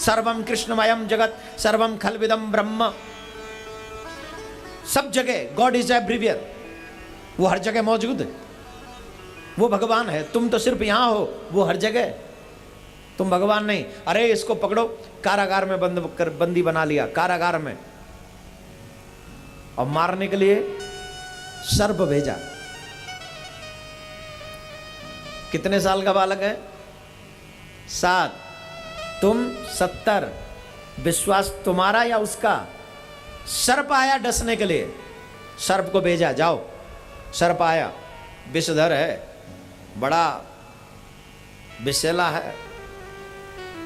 सर्वम कृष्णमयम जगत, सर्वम खलविदम ब्रह्म। सब जगह गॉड इज एवरीवेयर, वो हर जगह मौजूद है, वो भगवान है। तुम तो सिर्फ यहां हो, वो हर जगह, तुम भगवान नहीं। अरे इसको पकड़ो, कारागार में बंदी बना लिया, कारागार में, और मारने के लिए सर्प भेजा। कितने साल का बालक है? 7। तुम 70। विश्वास तुम्हारा या उसका? सर्प आया डसने के लिए, सर्प को भेजा, जाओ। सर्प आया, विषधर है, बड़ा विषैला है,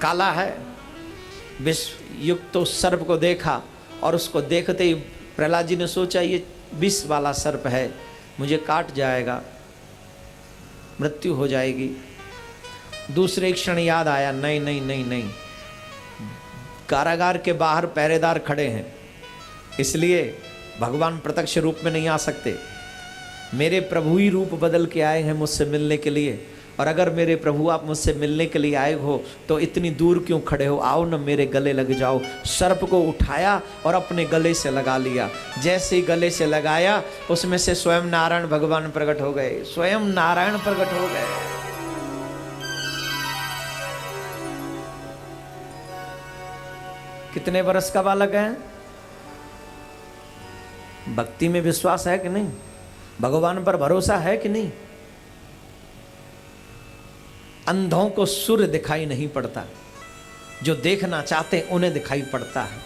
काला है, विष युक्त। तो सर्प को देखा और उसको देखते ही प्रहलाद जी ने सोचा ये विष वाला सर्प है, मुझे काट जाएगा, मृत्यु हो जाएगी। दूसरे क्षण याद आया, नहीं नहीं नहीं नहीं, कारागार के बाहर पहरेदार खड़े हैं, इसलिए भगवान प्रत्यक्ष रूप में नहीं आ सकते। मेरे प्रभु ही रूप बदल के आए हैं मुझसे मिलने के लिए। और अगर मेरे प्रभु आप मुझसे मिलने के लिए आए हो तो इतनी दूर क्यों खड़े हो? आओ न मेरे गले लग जाओ। सर्प को उठाया और अपने गले से लगा लिया। जैसे ही गले से लगाया, उसमें से स्वयं नारायण भगवान प्रकट हो गए, स्वयं नारायण प्रकट हो गए। कितने वर्ष का बालक है? भक्ति में विश्वास है कि नहीं? भगवान पर भरोसा है कि नहीं? अंधों को सूर्य दिखाई नहीं पड़ता, जो देखना चाहते हैं उन्हें दिखाई पड़ता है।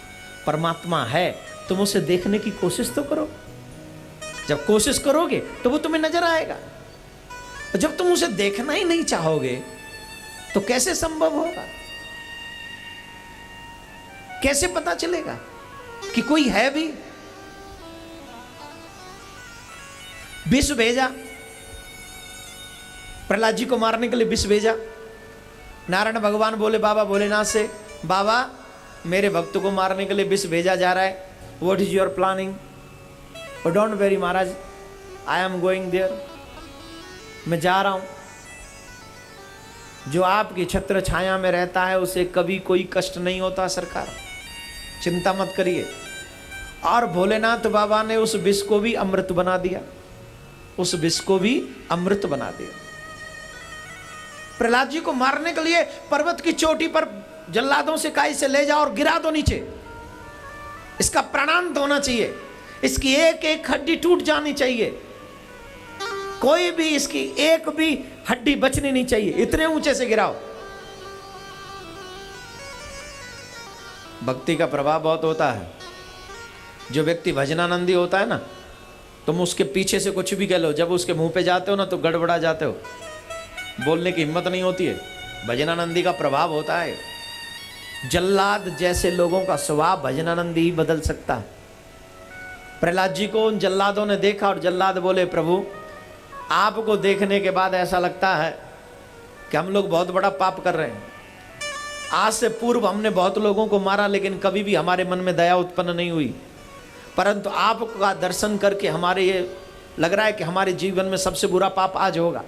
परमात्मा है, तुम उसे देखने की कोशिश तो करो। जब कोशिश करोगे तो वो तुम्हें नजर आएगा। जब तुम उसे देखना ही नहीं चाहोगे तो कैसे संभव होगा? कैसे पता चलेगा कि कोई है भी? विष भेजा, प्रहलाद जी को मारने के लिए विष भेजा। नारायण भगवान बोले बाबा भोलेनाथ से, बाबा मेरे भक्त को मारने के लिए विष भेजा जा रहा है, what is your planning? Don't very Maharaj, I am going there, मैं जा रहा हूं। जो आपकी छत्र छाया में रहता है उसे कभी कोई कष्ट नहीं होता सरकार, चिंता मत करिए। और भोलेनाथ बाबा ने उस विष को भी अमृत बना दिया, उस विष को भी अमृत बना दिया। प्रहलाद जी को मारने के लिए पर्वत की चोटी पर जल्लादों से काई से ले जाओ और गिरा दो नीचे, इसका प्राणांत होना चाहिए, इसकी एक एक हड्डी टूट जानी चाहिए, कोई भी इसकी एक भी हड्डी बचनी नहीं चाहिए, इतने ऊंचे से गिराओ। भक्ति का प्रभाव बहुत होता है। जो व्यक्ति भजनानंदी होता है ना, तुम उसके पीछे से कुछ भी कह लो, जब उसके मुंह पे जाते हो ना तो गड़बड़ा जाते हो, बोलने की हिम्मत नहीं होती है। भजनानंदी का प्रभाव होता है। जल्लाद जैसे लोगों का स्वभाव भजनानंदी ही बदल सकता है। प्रहलाद जी को उन जल्लादों ने देखा और जल्लाद बोले, प्रभु आपको देखने के बाद ऐसा लगता है कि हम लोग बहुत बड़ा पाप कर रहे हैं। आज से पूर्व हमने बहुत लोगों को मारा, लेकिन कभी भी हमारे मन में दया उत्पन्न नहीं हुई, परंतु आपका दर्शन करके हमारे ये लग रहा है कि हमारे जीवन में सबसे बुरा पाप आज होगा।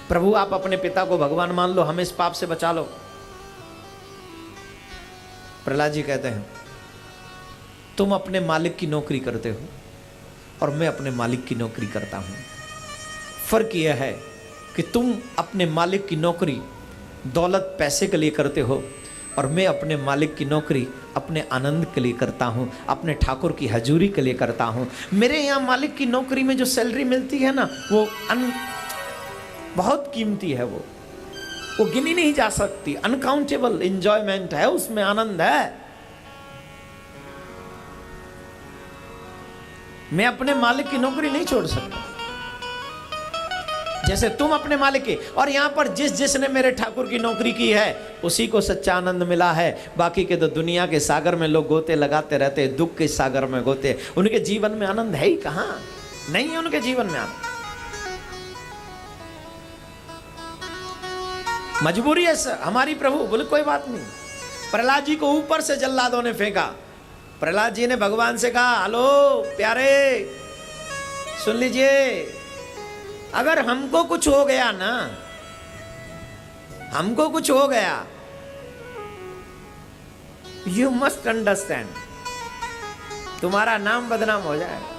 प्रभु आप अपने पिता को भगवान मान लो, हमें इस पाप से बचा लो। प्रहलाद जी कहते हैं, तुम अपने मालिक की नौकरी करते हो और मैं अपने मालिक की नौकरी करता हूं। फर्क यह है कि तुम अपने मालिक की नौकरी दौलत पैसे के लिए करते हो और मैं अपने मालिक की नौकरी अपने आनंद के लिए करता हूं, अपने ठाकुर की हजूरी के लिए करता हूं। मेरे यहाँ मालिक की नौकरी में जो सैलरी मिलती है ना, वो बहुत कीमती है, वो गिनी नहीं जा सकती, अनकाउंटेबल एंजॉयमेंट है, उसमें आनंद है। मैं अपने मालिक की नौकरी नहीं छोड़ सकता, जैसे तुम अपने मालिक की। और यहां पर जिसने मेरे ठाकुर की नौकरी की है उसी को सच्चा आनंद मिला है। बाकी के तो दुनिया के सागर में लोग गोते लगाते रहते, दुख के सागर में गोते, उनके जीवन में आनंद है ही कहां, नहीं है उनके जीवन में आनंद। मजबूरी है हमारी प्रभु, बोले कोई बात नहीं। प्रहलाद जी को ऊपर से जल्लादों ने फेंका। प्रहलाद जी ने भगवान से कहा, हेलो प्यारे सुन लीजिए, अगर हमको कुछ हो गया ना, हमको कुछ हो गया, यू मस्ट अंडरस्टैंड, तुम्हारा नाम बदनाम हो जाएगा।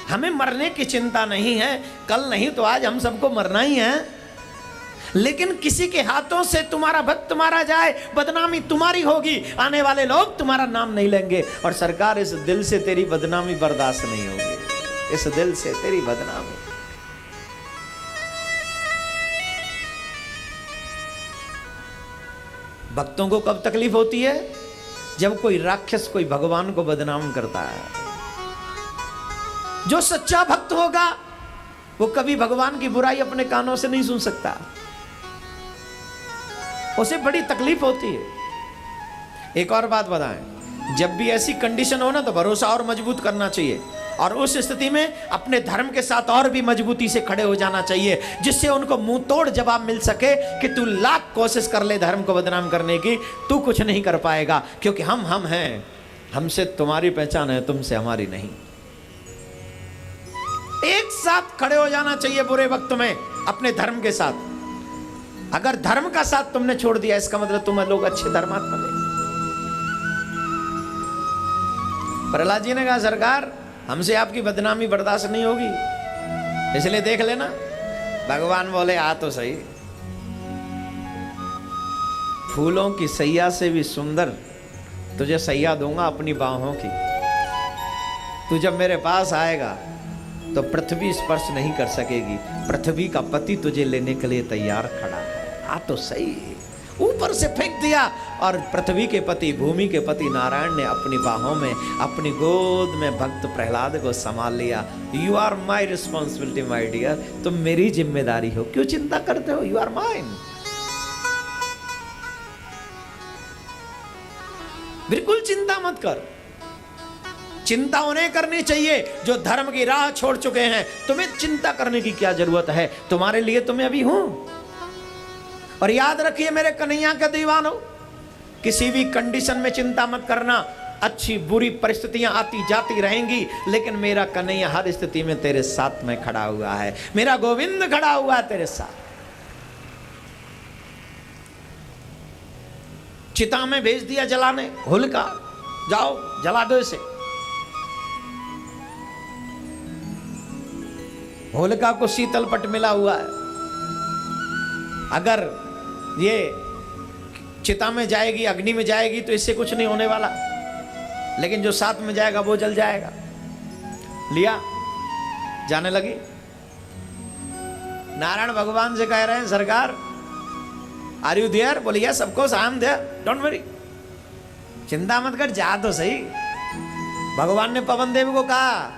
हमें मरने की चिंता नहीं है, कल नहीं तो आज हम सबको मरना ही है, लेकिन किसी के हाथों से तुम्हारा भक्त मारा जाए, बदनामी तुम्हारी होगी, आने वाले लोग तुम्हारा नाम नहीं लेंगे। और सरकार इस दिल से तेरी बदनामी बर्दाश्त नहीं होगी, इस दिल से तेरी बदनामी। भक्तों को कब तकलीफ होती है? जब कोई राक्षस कोई भगवान को बदनाम करता है। जो सच्चा भक्त होगा वो कभी भगवान की बुराई अपने कानों से नहीं सुन सकता, उसे बड़ी तकलीफ होती है। एक और बात बताएं, जब भी ऐसी कंडीशन हो ना तो भरोसा और मजबूत करना चाहिए, और उस स्थिति में अपने धर्म के साथ और भी मजबूती से खड़े हो जाना चाहिए, जिससे उनको मुंह तोड़ जवाब मिल सके कि तू लाख कोशिश कर ले धर्म को बदनाम करने की, तू कुछ नहीं कर पाएगा, क्योंकि हम हैं, हमसे तुम्हारी पहचान है, तुमसे हमारी नहीं। एक साथ खड़े हो जाना चाहिए बुरे वक्त में अपने धर्म के साथ। अगर धर्म का साथ तुमने छोड़ दिया, इसका मतलब तुम्हें लोग अच्छे धर्मात्मा नहीं। प्रहलाद जी ने कहा, सरकार हमसे आपकी बदनामी बर्दाश्त नहीं होगी, इसलिए देख लेना। भगवान बोले, आ तो सही, फूलों की सैया से भी सुंदर तुझे सैया दूंगा अपनी बाहों की। तू जब मेरे पास आएगा तो पृथ्वी स्पर्श नहीं कर सकेगी, पृथ्वी का पति तुझे लेने के लिए तैयार खड़ा है। आ तो सही, ऊपर से फेंक दिया और पृथ्वी के पति, भूमि के पति नारायण ने अपनी बाहों में, अपनी गोद में भक्त प्रहलाद को संभाल लिया। You are my responsibility my dear, तुम मेरी जिम्मेदारी हो, क्यों चिंता करते हो, यू आर माइन। बिल्कुल चिंता मत कर, चिंता उन्हें करनी चाहिए जो धर्म की राह छोड़ चुके हैं। तुम्हें चिंता करने की क्या जरूरत है, तुम्हारे लिए तुम्हें अभी हूं। और याद रखिए मेरे कन्हैया के दीवानो, किसी भी कंडीशन में चिंता मत करना। अच्छी बुरी परिस्थितियां आती जाती रहेंगी, लेकिन मेरा कन्हैया हर स्थिति में तेरे साथ में खड़ा हुआ है। मेरा गोविंद खड़ा हुआ है तेरे साथ। चिता में भेज दिया जलाने होलिका, जाओ जला दो इसे। होलिका को शीतल पट मिला हुआ है। अगर ये चिता में जाएगी, अग्नि में जाएगी, तो इससे कुछ नहीं होने वाला, लेकिन जो साथ में जाएगा वो जल जाएगा। लिया, जाने लगी। नारायण भगवान से कह रहे हैं, सरकार आर यू देयर? बोले yes of course I am there, don't worry, चिंता मत कर, जा तो सही। भगवान ने पवन देव को कहा,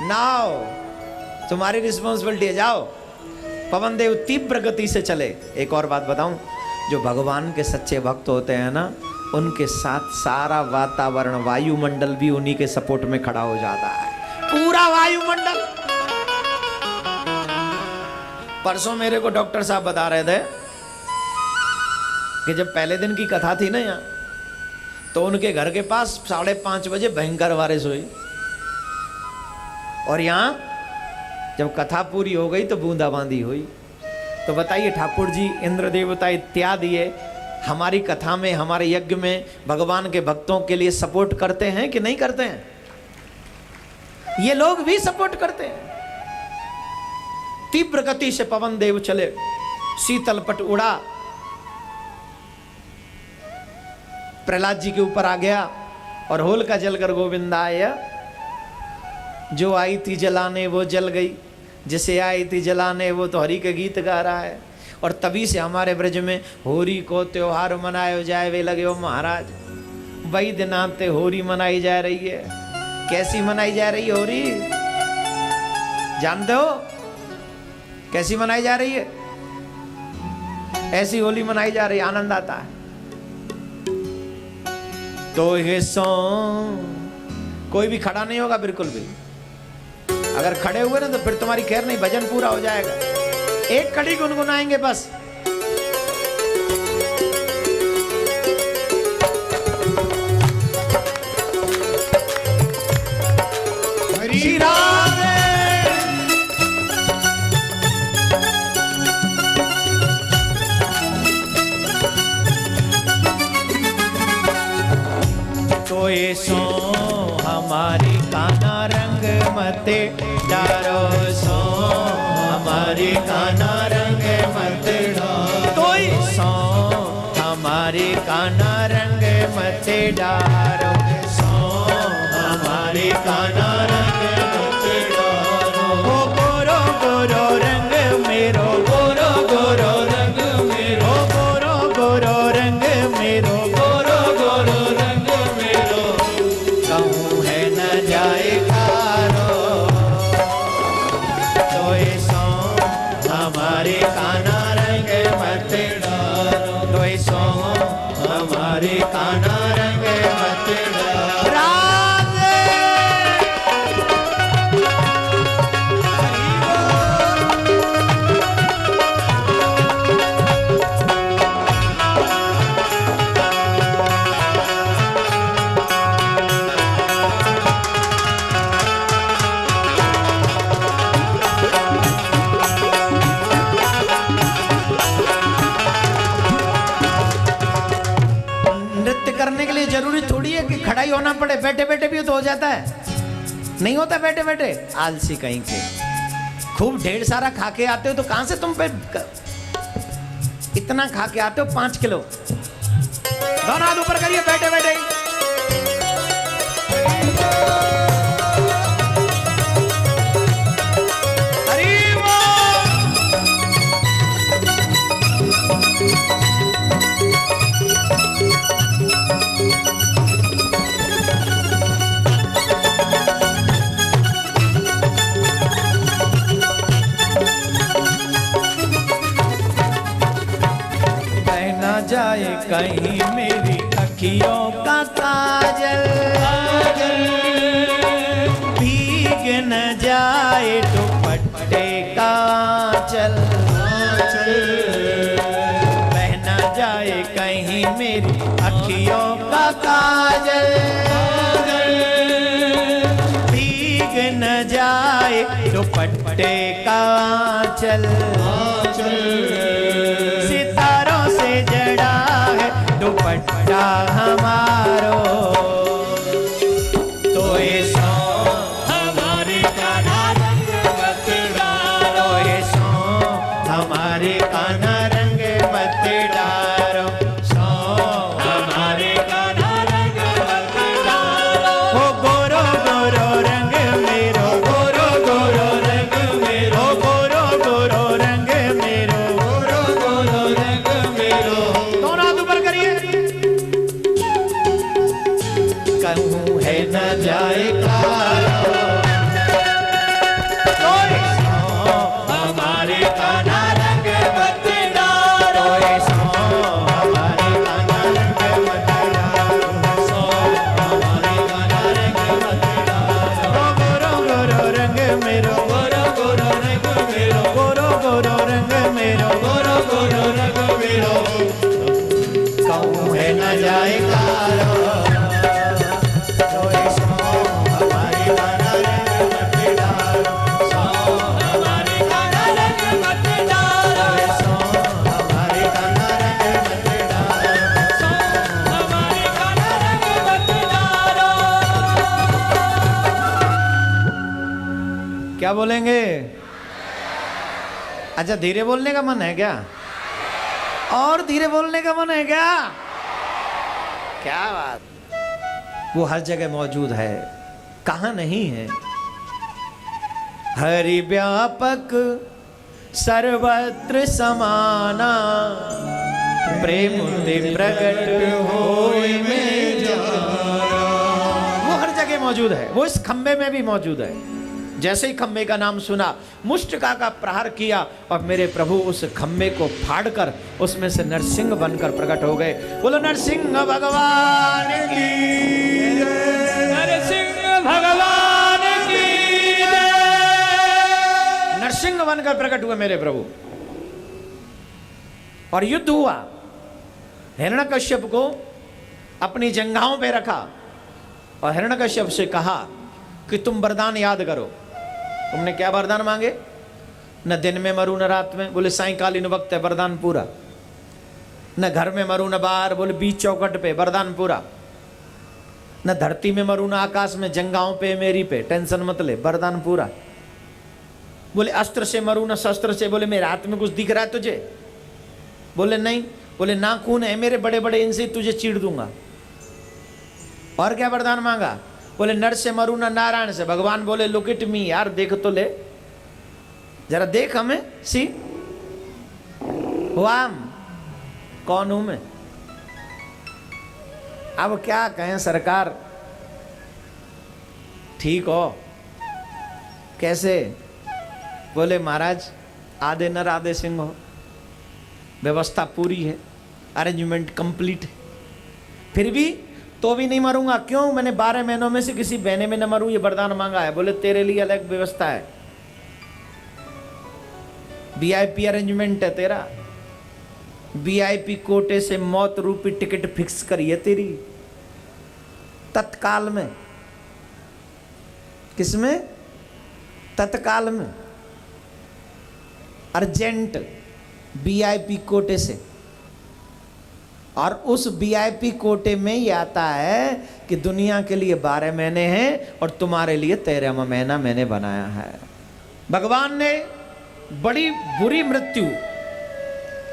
नाउ तुम्हारी रिस्पॉन्सिबिलिटी है, जाओ। पवन देव तीव्र गति से चले। एक और बात बताऊं, जो भगवान के सच्चे भक्त होते हैं ना, उनके साथ सारा वातावरण, वायुमंडल भी उन्हीं के सपोर्ट में खड़ा हो जाता है, पूरा वायुमंडल। परसों मेरे को डॉक्टर साहब बता रहे थे कि जब पहले दिन की कथा थी ना यहाँ, तो उनके घर के पास 5:30 बजे भयंकर बारिश हुई, और यहाँ जब कथा पूरी हो गई तो बूंदाबांदी हुई। तो बताइए ठाकुर जी, इंद्र देवता इत्यादि हमारी कथा में, हमारे यज्ञ में भगवान के भक्तों के लिए सपोर्ट करते हैं कि नहीं करते हैं? ये लोग भी सपोर्ट करते हैं। तीव्र गति से पवन देव चले, शीतल पट उड़ा, प्रहलाद जी के ऊपर आ गया, और होलिका जलकर गोविंद आया। जो आई थी जलाने वो जल गई, जिसे आई थी जलाने वो तो हरि के गीत गा रहा है। और तभी से हमारे ब्रज में होली को त्योहार मनाया जाए वे लगे हो महाराज। वैद्यनाथ होली मनाई जा रही है। कैसी मनाई जा रही है होली? जानते हो कैसी मनाई जा रही है? ऐसी होली मनाई जा रही है, आनंद आता है। तो ये सॉन्ग कोई भी खड़ा नहीं होगा, बिल्कुल भी। अगर खड़े हुए ना तो फिर तुम्हारी खैर नहीं, भजन पूरा हो जाएगा। एक कड़ी गुनगुनाएंगे बस। श्री राधे। तो ये सो हमारी काना रंग मते डारो, सो हमारी काना रंग मत डारो। तो ये सो हमारी काना रंग मत डारो, सो हमारी काना रंग मत डारो। ओ गोरो गोरो रंग मेरो, गोरो गोरो रंग मेरो, गोरो गोरो रंग मेरो, गोरो गोरो रंग मेरो। कहूँ है न जाए खारो, तो ये सो हमारे काना रंग मत डारो, तो ये सो हमारे काना रंग मत डारो। राधे। नृत्य करने के लिए जरूरी थोड़ी है कि खड़ा ही होना पड़े, बैठे बैठे भी तो हो जाता है। नहीं होता बैठे बैठे, आलसी कहीं के। खूब ढेर सारा खा के आते हो तो कहां से तुम पे इतना खा के आते हो? 5 किलो। दोनों हाथ ऊपर करिए बैठे बैठे। जाए कहीं मेरी अखियों का काजल भीग न जाए दुपट्टे का आंचल, बह न जाए कहीं मेरी अखियों का काजल, भीग न जाए दुपट्टे का आंचल। सितारों से जड़ा है दुपट्टा हमारो, तो ये सो हमारे कान्हा रंग मत डालो, ये सो हमारे कान्हा रंग मत डालो, सो हमारे कान्हा रंग मत डालो। ओ गोरो गोरो रंग मेरो, गोरो गोरो रंग मेरो, गोरो गोरो रंग मेरो, गोरो गोरो रंग मेरो। दोनों हाथ ऊपर करिए। कहूँ है न जाए कालो, तो सो हमारे कान्हा रंग मत डालो, सो हमारे कान्हा रंग मत डालो, सो हमारे कान्हा रंग मत डालो। गोरो गोरो रंग मेरो, गोरो गोरो रंग मेरो, गोरो गोरो रंग मेरो, गोरो गोरो रंग मेरो। कहूँ है न जाए कालो, तो सो हमारे कान्हा रंग मत डालो, सो हमारे कान्हा रंग मत डालो, सो हमारे कान्हा रंग मत डालो, सो हमारे कान्हा रंग मत डालो। क्या बोलेंगे? अच्छा, धीरे बोलने का मन है क्या? और धीरे बोलने का मन है क्या? क्या बात। वो हर जगह मौजूद है, कहाँ नहीं है? हरि व्यापक सर्वत्र समाना, प्रेम ते प्रगट होए में जाना। वो हर जगह मौजूद है, वो इस खंबे में भी मौजूद है। जैसे ही खंबे का नाम सुना, मुष्टिका का प्रहार किया और मेरे प्रभु उस खंबे को फाड़कर उसमें से नरसिंह बनकर प्रकट हो गए। बोलो नरसिंह भगवान की जय, नरसिंह भगवान की जय। नरसिंह बनकर प्रकट हुए मेरे प्रभु और युद्ध हुआ। हिरण्यकश्यप को अपनी जंघाओं पे रखा और हिरण्यकश्यप से कहा कि तुम वरदान याद करो। तुमने क्या वरदान मांगे? न दिन में मरू न रात में, बोले सायकालीन वक्त है, वरदान पूरा। न घर में मरू न बाहर, बोले बीच चौकट पे, वरदान पूरा। न धरती में मरू न आकाश में, जंगाओं पे मेरी पे, टेंशन मत ले, वरदान पूरा। बोले अस्त्र से मरू न शस्त्र से, बोले मेरे हाथ में कुछ दिख रहा है तुझे? बोले नहीं। बोले नाखून है मेरे बड़े बड़े, इनसे तुझे चीड़ दूंगा। और क्या वरदान मांगा? बोले नर से मरू ना नारायण से। भगवान बोले लुक एट मी, यार देख तो ले, जरा देख हमें, सी वाम कौन हूं मैं? अब क्या कहें सरकार, ठीक हो कैसे? बोले महाराज आधे नर आधे सिंह हो, व्यवस्था पूरी है, अरेंजमेंट कंप्लीट है, फिर भी तो भी नहीं मरूंगा। क्यों? मैंने 12 महीनों में से किसी महीने में न मरूं, ये वरदान मांगा है। बोले तेरे लिए अलग व्यवस्था है, वीआईपी अरेंजमेंट है तेरा, वीआईपी कोटे से मौत रूपी टिकट फिक्स करी है तेरी तत्काल में। किसमें? तत्काल में, अर्जेंट वीआईपी कोटे से। और उस वीआईपी कोटे में ये आता है कि दुनिया के लिए 12 महीने हैं और तुम्हारे लिए 13वां महीना मैंने बनाया है। भगवान ने बड़ी बुरी मृत्यु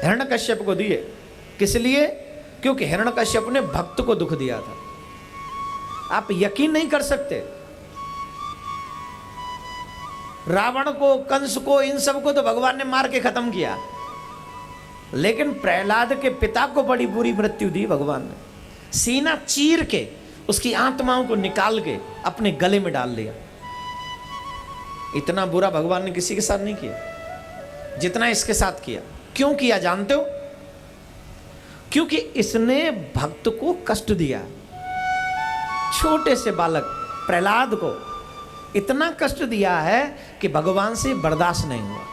हिरण्यकश्यप को दी है। किस लिए? क्योंकि हिरण्यकश्यप ने भक्त को दुख दिया था। आप यकीन नहीं कर सकते, रावण को, कंस को, इन सब को तो भगवान ने मार के खत्म किया, लेकिन प्रहलाद के पिता को बड़ी बुरी मृत्यु दी भगवान ने। सीना चीर के उसकी आत्माओं को निकाल के अपने गले में डाल लिया। इतना बुरा भगवान ने किसी के साथ नहीं किया जितना इसके साथ किया। क्यों किया जानते हो? क्योंकि इसने भक्त को कष्ट दिया। छोटे से बालक प्रहलाद को इतना कष्ट दिया है कि भगवान से बर्दाश्त नहीं हुआ,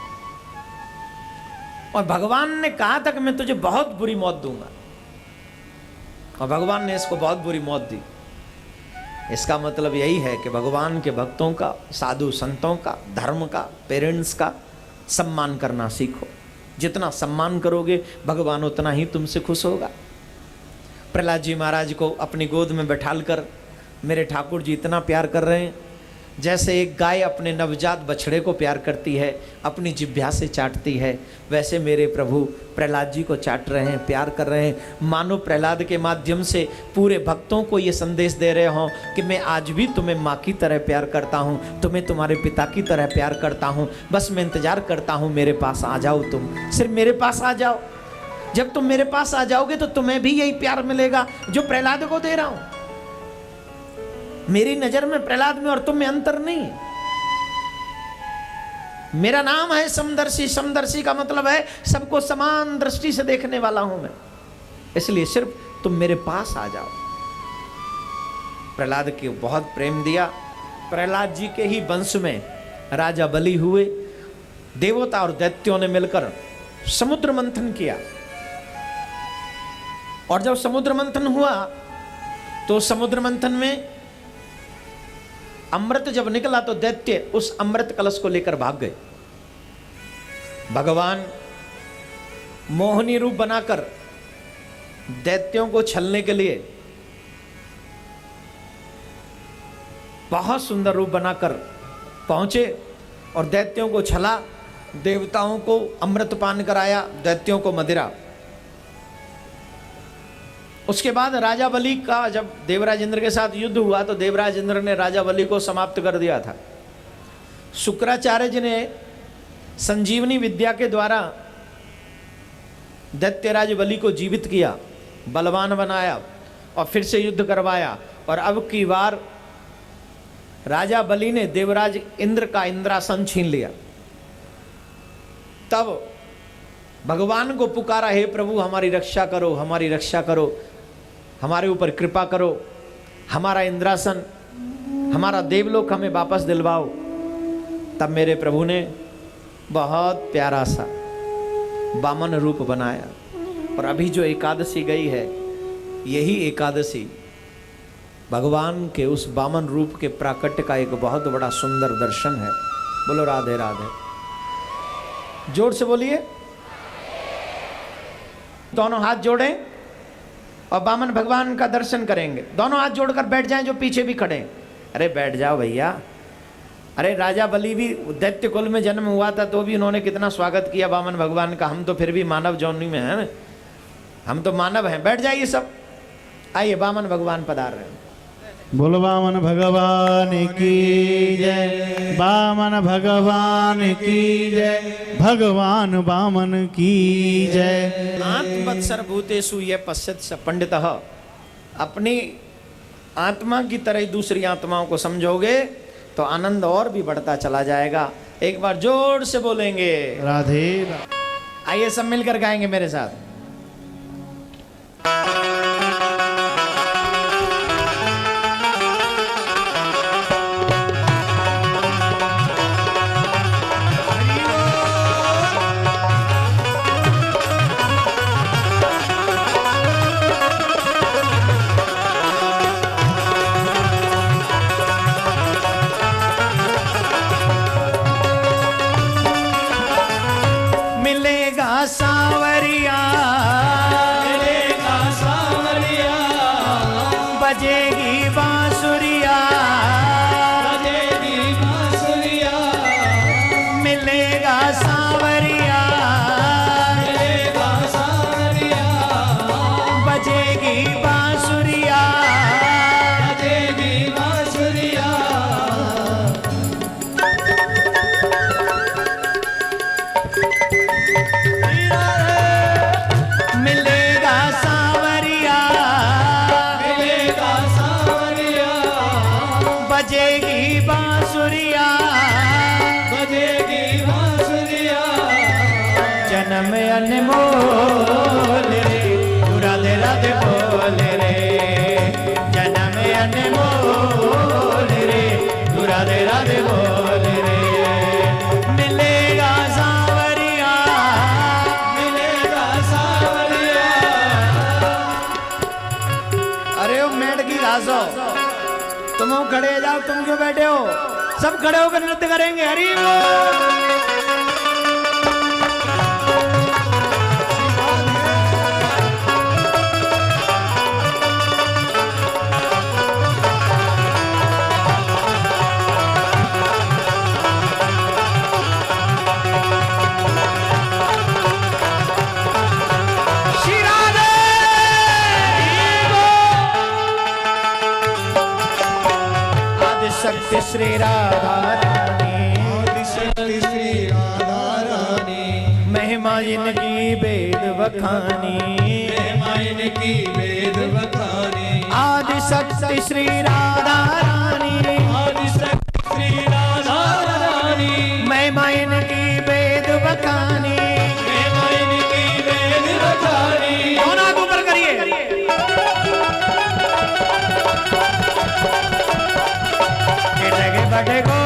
और भगवान ने कहा था कि मैं तुझे बहुत बुरी मौत दूंगा, और भगवान ने इसको बहुत बुरी मौत दी। इसका मतलब यही है कि भगवान के भक्तों का, साधु संतों का, धर्म का, पेरेंट्स का सम्मान करना सीखो। जितना सम्मान करोगे भगवान उतना ही तुमसे खुश होगा। प्रहलाद जी महाराज को अपनी गोद में बैठालकर मेरे ठाकुर जी इतना प्यार कर रहे हैं, जैसे एक गाय अपने नवजात बछड़े को प्यार करती है, अपनी जिह्वा से चाटती है, वैसे मेरे प्रभु प्रहलाद जी को चाट रहे हैं, प्यार कर रहे हैं। मानो प्रहलाद के माध्यम से पूरे भक्तों को ये संदेश दे रहे हों कि मैं आज भी तुम्हें माँ की तरह प्यार करता हूँ, तुम्हें तुम्हारे पिता की तरह प्यार करता हूँ, बस मैं इंतजार करता हूँ मेरे पास आ जाओ, तुम सिर्फ मेरे पास आ जाओ। जब तुम मेरे पास आ जाओगे तो तुम्हें भी यही प्यार मिलेगा जो प्रहलाद को दे रहा हूँ। मेरी नजर में प्रहलाद में और तुम में अंतर नहीं है। मेरा नाम है समदर्शी। समदर्शी का मतलब है सबको समान दृष्टि से देखने वाला हूं मैं, इसलिए सिर्फ तुम मेरे पास आ जाओ। प्रहलाद को बहुत प्रेम दिया। प्रहलाद जी के ही वंश में राजा बलि हुए। देवता और दैत्यों ने मिलकर समुद्र मंथन किया, और जब समुद्र मंथन हुआ तो समुद्र मंथन में अमृत जब निकला तो दैत्य उस अमृत कलश को लेकर भाग गए। भगवान मोहिनी रूप बनाकर दैत्यों को छलने के लिए बहुत सुंदर रूप बनाकर पहुंचे और दैत्यों को छला। देवताओं को अमृत पान कराया, दैत्यों को मदिरा। उसके बाद राजा बलि का जब देवराज इंद्र के साथ युद्ध हुआ तो देवराज इंद्र ने राजा बलि को समाप्त कर दिया था। शुक्राचार्य जी ने संजीवनी विद्या के द्वारा दैत्यराज बलि को जीवित किया, बलवान बनाया और फिर से युद्ध करवाया। और अब की बार राजा बलि ने देवराज इंद्र का इंद्रासन छीन लिया। तब भगवान को पुकारा, हे प्रभु हमारी रक्षा करो, हमारी रक्षा करो, हमारे ऊपर कृपा करो, हमारा इंद्रासन, हमारा देवलोक हमें वापस दिलवाओ। तब मेरे प्रभु ने बहुत प्यारा सा वामन रूप बनाया। और अभी जो एकादशी गई है, यही एकादशी भगवान के उस वामन रूप के प्राकट्य का एक बहुत बड़ा सुंदर दर्शन है। बोलो राधे राधे, जोर से बोलिए। दोनों हाथ जोड़ें और वामन भगवान का दर्शन करेंगे। दोनों हाथ जोड़कर बैठ जाएं जो पीछे भी खड़े। अरे बैठ जाओ भैया। अरे राजा बलि भी दैत्य कुल में जन्म हुआ था तो भी उन्होंने कितना स्वागत किया वामन भगवान का। हम तो फिर भी मानव जोनी में हैं, हम तो मानव हैं। बैठ जाइए सब। आइए, वामन भगवान पधार रहे हैं। बोलो वामन भगवान की जय, वामन भगवान की जय, भगवान वामन की जय। आत्मवत्सर भूतेषु ये पश्यत पंडितः। अपनी आत्मा की तरह दूसरी आत्माओं को समझोगे तो आनंद और भी बढ़ता चला जाएगा। एक बार जोर से बोलेंगे राधे। आइए सब मिलकर गाएंगे मेरे साथ। सांवरिया मिलेगा, सांवरिया बजेगी बांसुरिया, बजेगी बांसुरिया। मिलेगा सांवरिया, मिलेगा सांवरिया बजेगी बांसुरिया, बजेगी बांसुरिया। मिलेगा सांवरिया, मिलेगा सांवरिया तुम खड़े जाओ, तुम क्यों बैठे हो? सब खड़े होकर नृत्य करेंगे। हरि बोल। शक्ति श्री राधा रानी, आदिशक्ति श्री राधा रानी, महिमा इनकी वेद बखानी, महिमा इनकी वेद बखानी। आदिशक्ति श्री राधा रानी, आदिशक्ति श्री राधा रानी, महिमा इनकी वेद बखानी, महिमा इनकी वेद बखानी। और हाथ ऊपर करिए। बड़े को